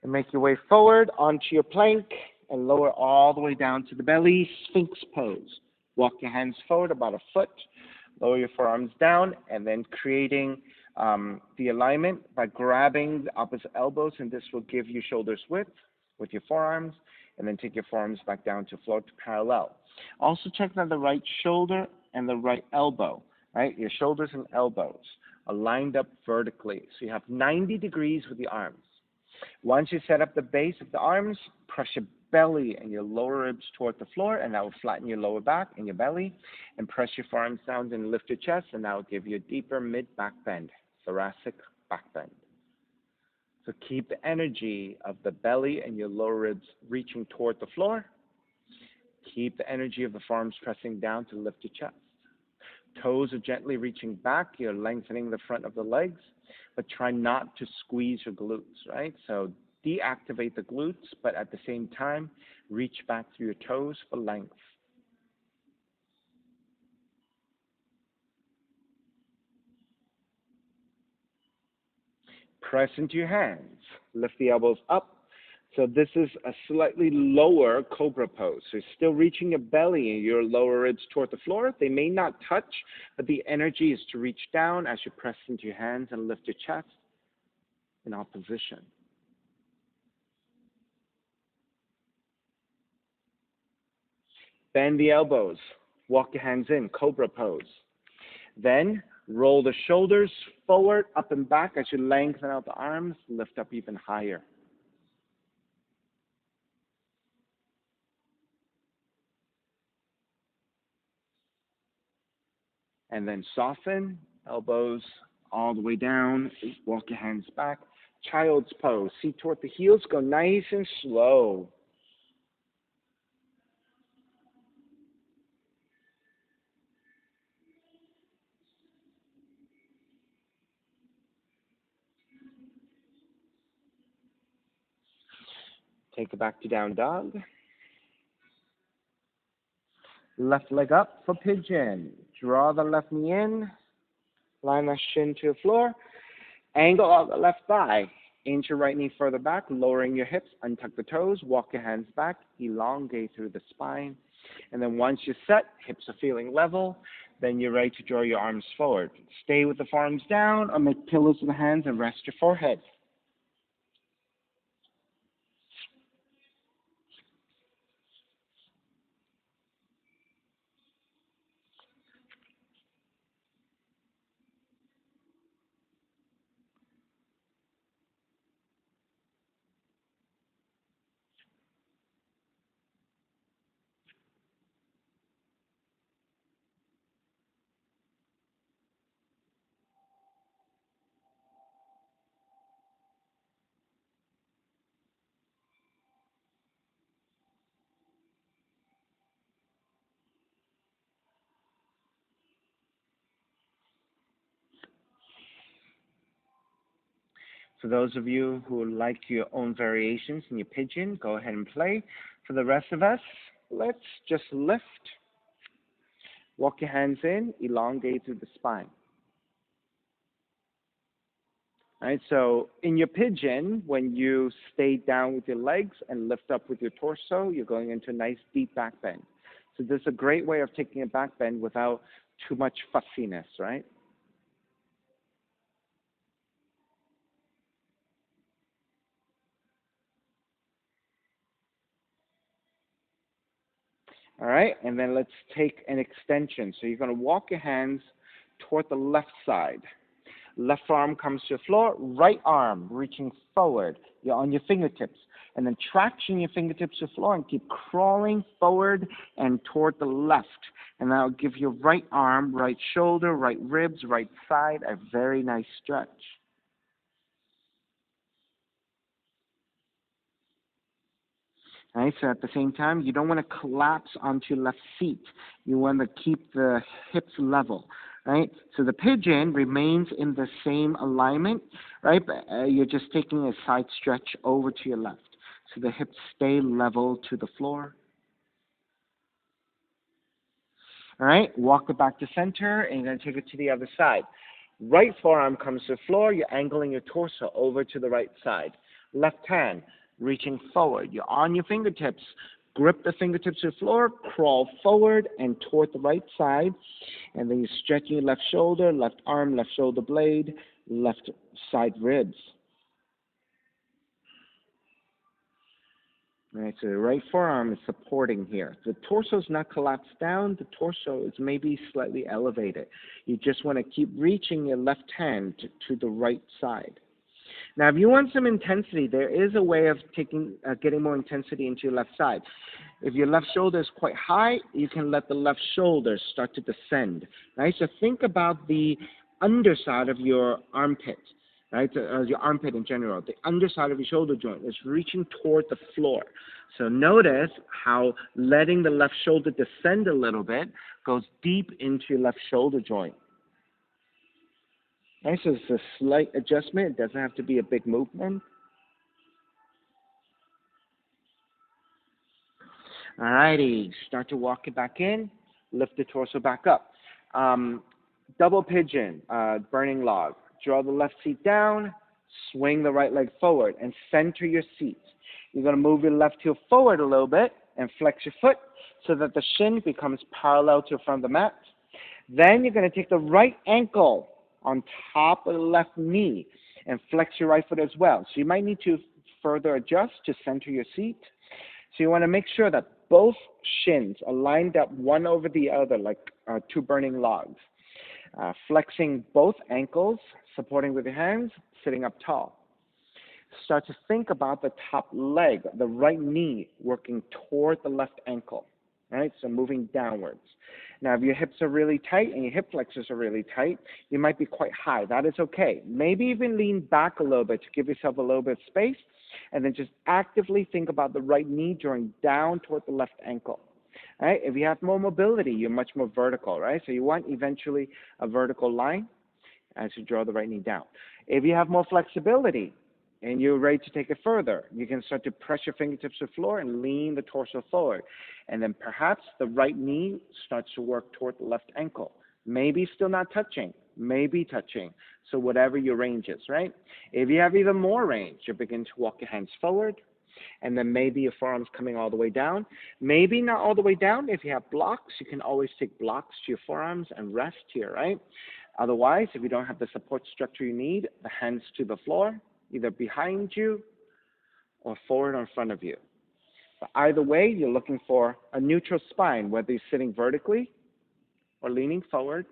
And make your way forward onto your plank and lower all the way down to the belly, Sphinx pose. Walk your hands forward about a foot, lower your forearms down, and then creating the alignment by grabbing the opposite elbows, and this will give you shoulders width with your forearms, and then take your forearms back down to floor to parallel. Also check that the right shoulder and the right elbow, right? Your shoulders and elbows are lined up vertically, so you have 90 degrees with the arms. Once you set up the base of the arms, press your belly and your lower ribs toward the floor, and that will flatten your lower back and your belly. And press your forearms down and lift your chest, and that will give you a deeper mid-back bend, thoracic back bend. So keep the energy of the belly and your lower ribs reaching toward the floor. Keep the energy of the forearms pressing down to lift your chest. Toes are gently reaching back. You're lengthening the front of the legs, but try not to squeeze your glutes, right? So deactivate the glutes, but at the same time, reach back through your toes for length. Press into your hands. Lift the elbows up. So this is a slightly lower cobra pose. So you're still reaching your belly and your lower ribs toward the floor. They may not touch, but the energy is to reach down as you press into your hands and lift your chest in opposition. Bend the elbows. Walk your hands in, cobra pose. Then roll the shoulders forward, up and back as you lengthen out the arms, lift up even higher. And then soften, elbows all the way down, walk your hands back. Child's pose, seat toward the heels, go nice and slow. Take it back to down dog. Left leg up for pigeon. Draw the left knee in, line the shin to the floor, angle out the left thigh. Inch your right knee further back, lowering your hips, untuck the toes, walk your hands back, elongate through the spine. And then once you're set, hips are feeling level, then you're ready to draw your arms forward. Stay with the forearms down or make pillows with the hands and rest your forehead. For those of you who like your own variations in your pigeon, go ahead and play. For the rest of us, let's just lift. Walk your hands in, elongate through the spine. All right, so in your pigeon, when you stay down with your legs and lift up with your torso, you're going into a nice deep back bend. So this is a great way of taking a back bend without too much fussiness, right? All right, and then let's take an extension. So you're going to walk your hands toward the left side. Left arm comes to the floor, right arm reaching forward. You're on your fingertips. And then traction your fingertips to the floor and keep crawling forward and toward the left. And that'll give your right arm, right shoulder, right ribs, right side a very nice stretch. Right, so at the same time, you don't want to collapse onto your left seat. You want to keep the hips level, right? So the pigeon remains in the same alignment, right? But you're just taking a side stretch over to your left. So the hips stay level to the floor. All right, walk it back to center, and you're going to take it to the other side. Right forearm comes to the floor. You're angling your torso over to the right side. Left hand reaching forward. You're on your fingertips. Grip the fingertips to the floor, crawl forward and toward the right side. And then you're stretching your left shoulder, left arm, left shoulder blade, left side ribs. All right, so the right forearm is supporting here. The torso is not collapsed down. The torso is maybe slightly elevated. You just want to keep reaching your left hand to the right side. Now, if you want some intensity, there is a way of getting more intensity into your left side. If your left shoulder is quite high, you can let the left shoulder start to descend. Right? So think about the underside of your armpit. right? Your armpit in general. The underside of your shoulder joint is reaching toward the floor. So notice how letting the left shoulder descend a little bit goes deep into your left shoulder joint. Right, so it's a slight adjustment. It doesn't have to be a big movement. Alrighty, start to walk it back in, lift the torso back up. Double pigeon, burning log. Draw the left seat down, swing the right leg forward, and center your seat. You're going to move your left heel forward a little bit and flex your foot so that the shin becomes parallel to the front of the mat. Then you're going to take the right ankle on top of the left knee and flex your right foot as well. So you might need to further adjust to center your seat. So you want to make sure that both shins are lined up one over the other like two burning logs. Flexing both ankles, supporting with your hands, sitting up tall. Start to think about the top leg, the right knee working toward the left ankle, right? So moving downwards. Now, if your hips are really tight and your hip flexors are really tight, you might be quite high. That is okay. Maybe even lean back a little bit to give yourself a little bit of space, and then just actively think about the right knee drawing down toward the left ankle. Right? If you have more mobility, you're much more vertical, right? So you want eventually a vertical line as you draw the right knee down. If you have more flexibility and you're ready to take it further, you can start to press your fingertips to the floor and lean the torso forward. And then perhaps the right knee starts to work toward the left ankle. Maybe still not touching, maybe touching. So whatever your range is, right? If you have even more range, you begin to walk your hands forward, and then maybe your forearms coming all the way down. Maybe not all the way down. If you have blocks, you can always take blocks to your forearms and rest here, right? Otherwise, if you don't have the support structure you need, the hands to the floor, either behind you or forward or in front of you. But either way, you're looking for a neutral spine, whether you're sitting vertically or leaning forward.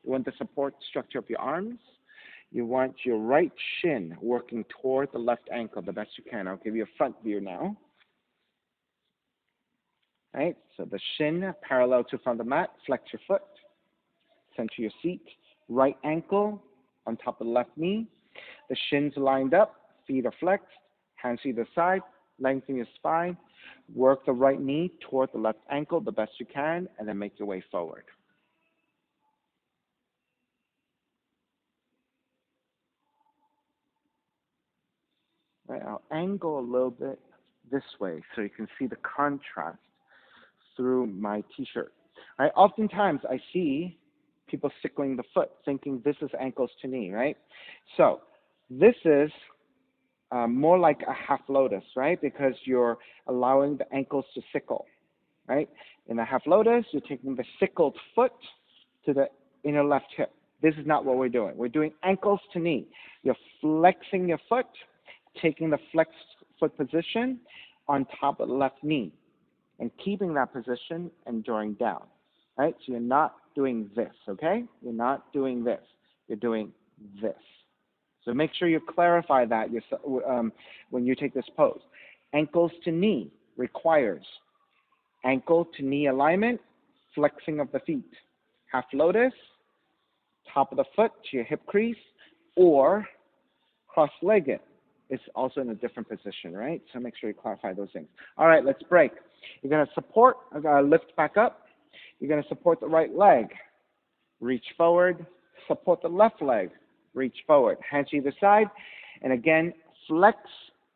You want the support structure of your arms. You want your right shin working toward the left ankle the best you can. I'll give you a front view now. Right, so the shin parallel to front of the mat, flex your foot, center your seat, right ankle on top of the left knee. The shins lined up, feet are flexed, hands to either side, lengthen your spine, work the right knee toward the left ankle the best you can, and then make your way forward. Right, I'll angle a little bit this way so you can see the contrast through my t-shirt. Right, oftentimes I see people sickling the foot, thinking this is ankles to knee, right? So this is more like a half lotus, right? Because you're allowing the ankles to sickle, right? In a half lotus, you're taking the sickled foot to the inner left hip. This is not what we're doing. We're doing ankles to knee. You're flexing your foot, taking the flexed foot position on top of the left knee and keeping that position and drawing down, right? So you're not doing this, okay? You're not doing this. You're doing this. So make sure you clarify that when you take this pose. Ankles to knee requires ankle to knee alignment, flexing of the feet. Half lotus, top of the foot to your hip crease, or cross-legged. It's also in a different position, right? So make sure you clarify those things. All right, let's break. You're going to support, lift back up. You're going to support the right leg. Reach forward. Support the left leg. Reach forward. Hands to either side. And again, flex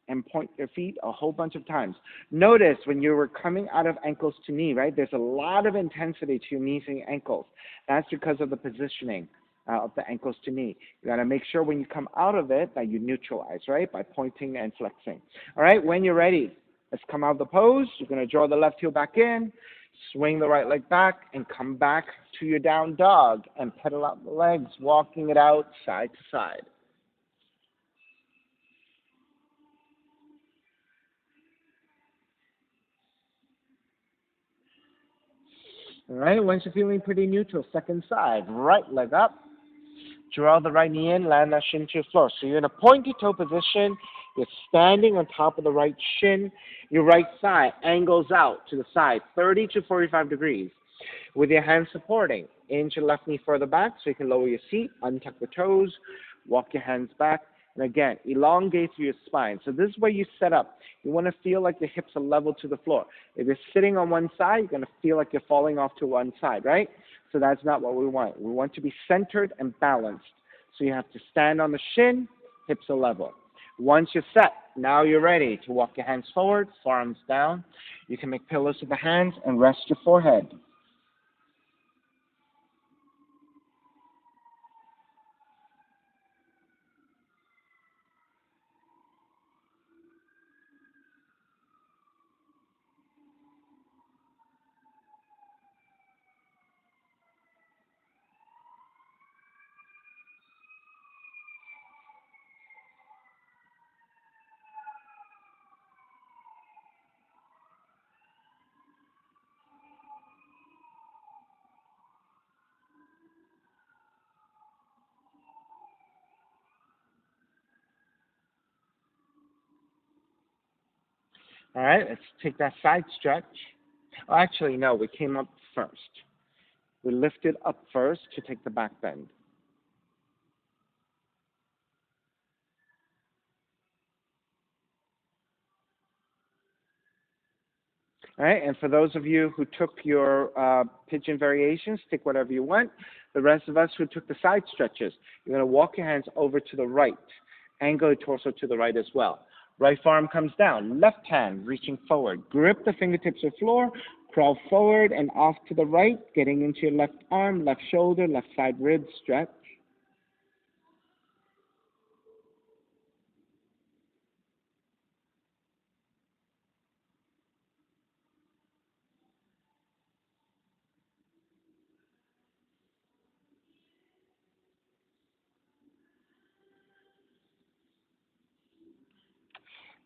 and point your feet a whole bunch of times. Notice when you were coming out of ankles to knee, right, there's a lot of intensity to your knees and ankles. That's because of the positioning of the ankles to knee. You got to make sure when you come out of it that you neutralize, right, by pointing and flexing. All right, when you're ready, let's come out of the pose. You're going to draw the left heel back in, swing the right leg back, and come back to your down dog and pedal out the legs, walking it out side to side. All right, once you're feeling pretty neutral, second side, right leg up. Draw the right knee in, land that shin to the floor. So you're in a pointy toe position. You're standing on top of the right shin. Your right thigh angles out to the side, 30 to 45 degrees. With your hands supporting, inch your left knee further back so you can lower your seat, untuck the toes, Walk your hands back. And again, elongate through your spine. So this is where you set up. You want to feel like your hips are level to the floor. If you're sitting on one side, you're going to feel like you're falling off to one side, right? So that's not what we want. We want to be centered and balanced. So you have to stand on the shin, hips are level. Once you're set, now you're ready to walk your hands forward, forearms down. You can make pillows with the hands and rest your forehead. All right, let's take that side stretch. Oh, actually, no, we came up first. We lifted up first to take the back bend. All right, and for those of you who took your pigeon variations, take whatever you want. The rest of us who took the side stretches, you're going to walk your hands over to the right, angle your torso to the right as well. Right forearm comes down, left hand reaching forward. Grip the fingertips of the floor, crawl forward and off to the right, getting into your left arm, left shoulder, left side rib stretch.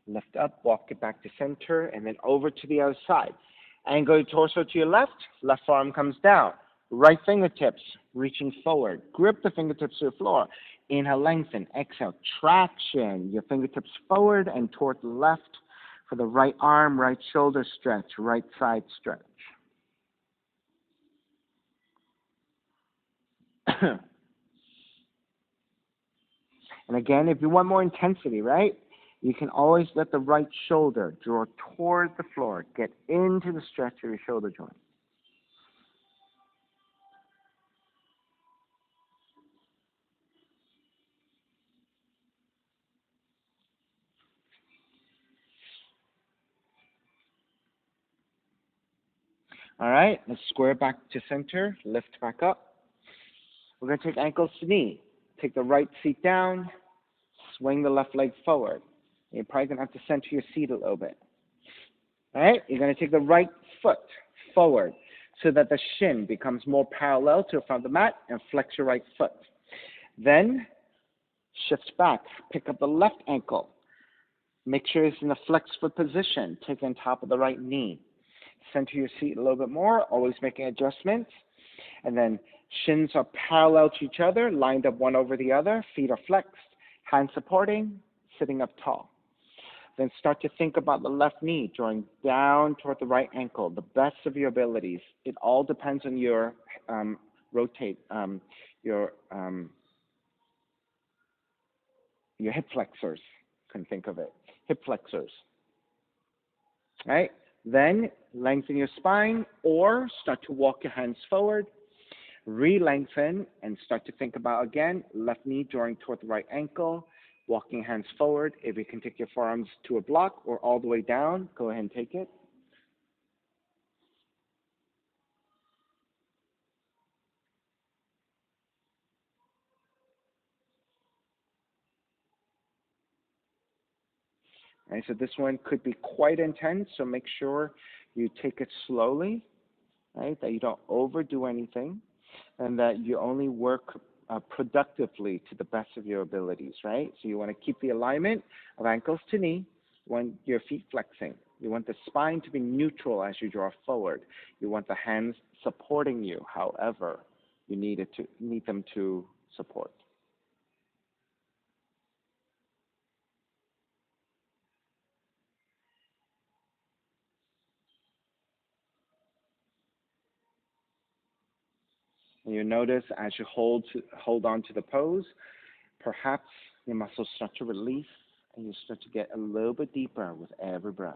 Lift up, walk it back to center, and then over to the other side. Angle your torso to your left, left arm comes down. Right fingertips reaching forward. Grip the fingertips to the floor. Inhale, lengthen. Exhale, traction. Your fingertips forward and toward the left for the right arm, right shoulder stretch, right side stretch. And again, if you want more intensity, right, you can always let the right shoulder draw toward the floor. Get into the stretch of your shoulder joint. All right, let's square back to center, lift back up. We're going to take ankles to knee. Take the right seat down, swing the left leg forward. You're probably going to have to center your seat a little bit. All right, you're going to take the right foot forward so that the shin becomes more parallel to the front of the mat and flex your right foot. Then shift back, pick up the left ankle. Make sure it's in a flexed foot position. Take on top of the right knee. Center your seat a little bit more, always making adjustments. And then shins are parallel to each other, lined up one over the other. Feet are flexed, hands supporting, sitting up tall. Then start to think about the left knee, drawing down toward the right ankle, the best of your abilities. It all depends on your rotate, your um, your hip flexors. Can think of it. Hip flexors. Right? Then lengthen your spine or start to walk your hands forward. Re-lengthen and start to think about again, left knee drawing toward the right ankle, walking hands forward. If you can take your forearms to a block or all the way down, go ahead and take it. Right, so this one could be quite intense, so make sure you take it slowly, right, that you don't overdo anything, and that you only work productively to the best of your abilities, right? So you want to keep the alignment of ankles to knee, when your feet flexing. You want the spine to be neutral as you draw forward. You want the hands supporting you, however you need them to support. And you notice as you hold on to the pose, Perhaps your muscles start to release and you start to get a little bit deeper with every breath.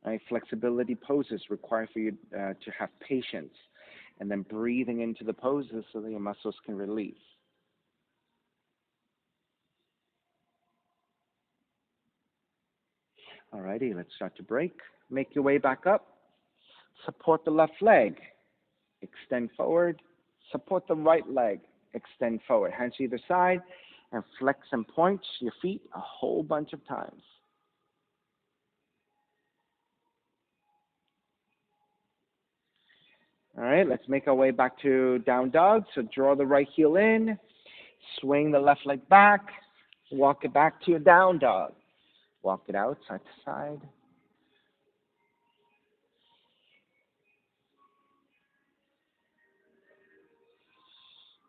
Right? Flexibility poses require for you to have patience and then breathing into the poses so that your muscles can release. Alrighty, let's start to break. Make your way back up. Support the left leg. Extend forward. Support the right leg. Extend forward. Hands to either side and flex and point your feet a whole bunch of times. All right, let's make our way back to down dog. So draw the right heel in, swing the left leg back, walk it back to your down dog. Walk it out side to side.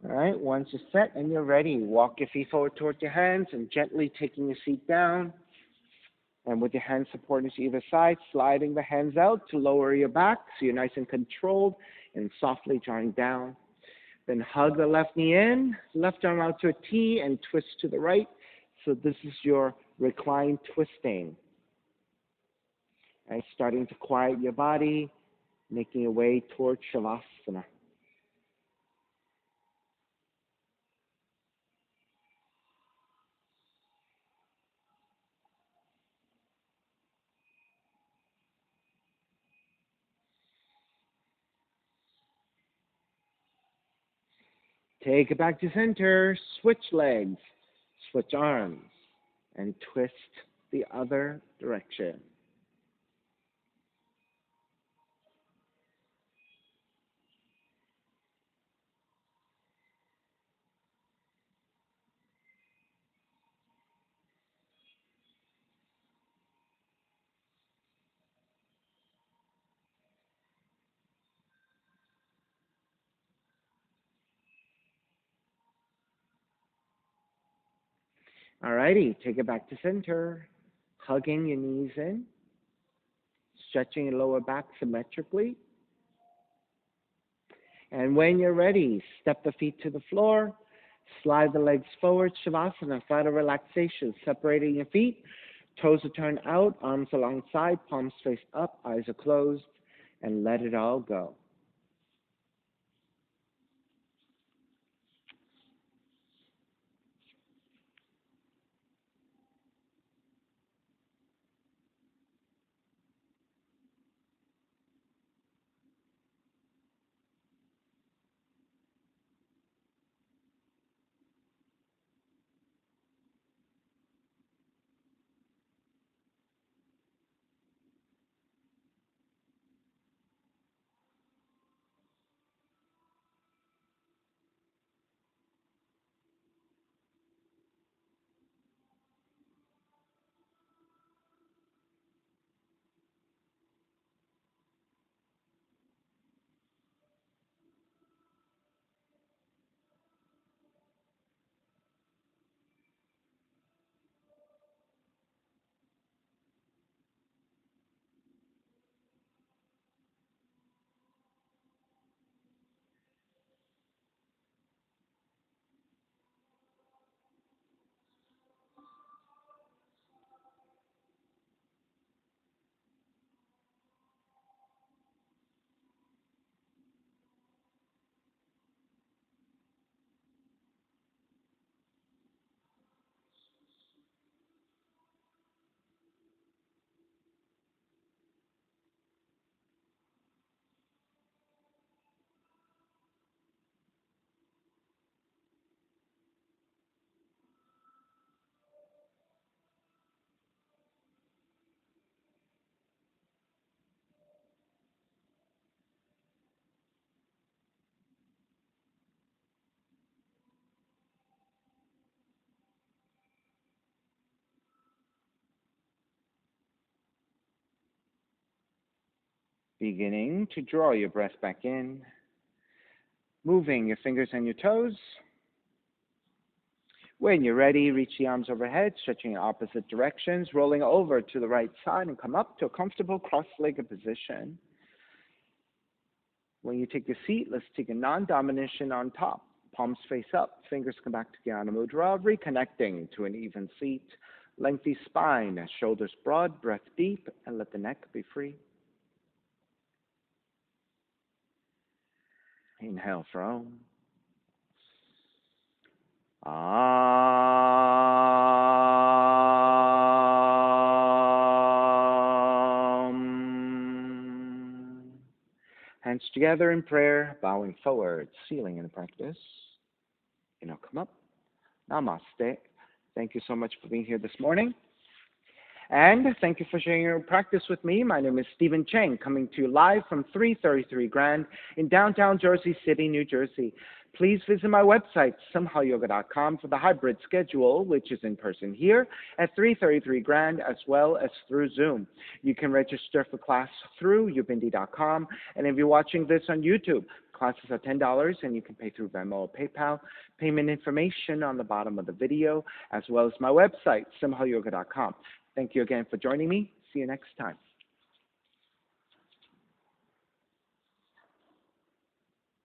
All right, once you're set and you're ready, walk your feet forward towards your hands and gently taking your seat down. And with your hands supporting to either side, sliding the hands out to lower your back so you're nice and controlled and softly drawing down. Then hug the left knee in, left arm out to a T and twist to the right. So this is your reclined twisting. Right, starting to quiet your body, making your way towards Shavasana. Take it back to center, switch legs, switch arms, and twist the other direction. Alrighty, take it back to center, hugging your knees in, stretching your lower back symmetrically. And when you're ready, step the feet to the floor, slide the legs forward, Shavasana, final relaxation, separating your feet, toes are turned out, arms alongside, palms face up, eyes are closed, and let it all go. Beginning to draw your breath back in, moving your fingers and your toes. When you're ready, reach the arms overhead, stretching in opposite directions, rolling over to the right side and come up to a comfortable cross-legged position. When you take your seat, let's take a non-domination on top. Palms face up, fingers come back to Jnana Mudra, reconnecting to an even seat. Lengthy spine, shoulders broad, breath deep, and let the neck be free. Inhale for Om. Hands together in prayer, bowing forward, sealing in the practice. Come up. Namaste. Thank you so much for being here this morning. And thank you for sharing your practice with me. My name is Stephen Chang, coming to you live from 333 Grand in downtown Jersey City, New Jersey. Please visit my website, simhayoga.com, for the hybrid schedule, which is in person here at 333 Grand, as well as through Zoom. You can register for class through ubindi.com, and if you're watching this on YouTube, classes are $10, and you can pay through Venmo or PayPal. Payment information on the bottom of the video, as well as my website, simhayoga.com. Thank you again for joining me. See you next time.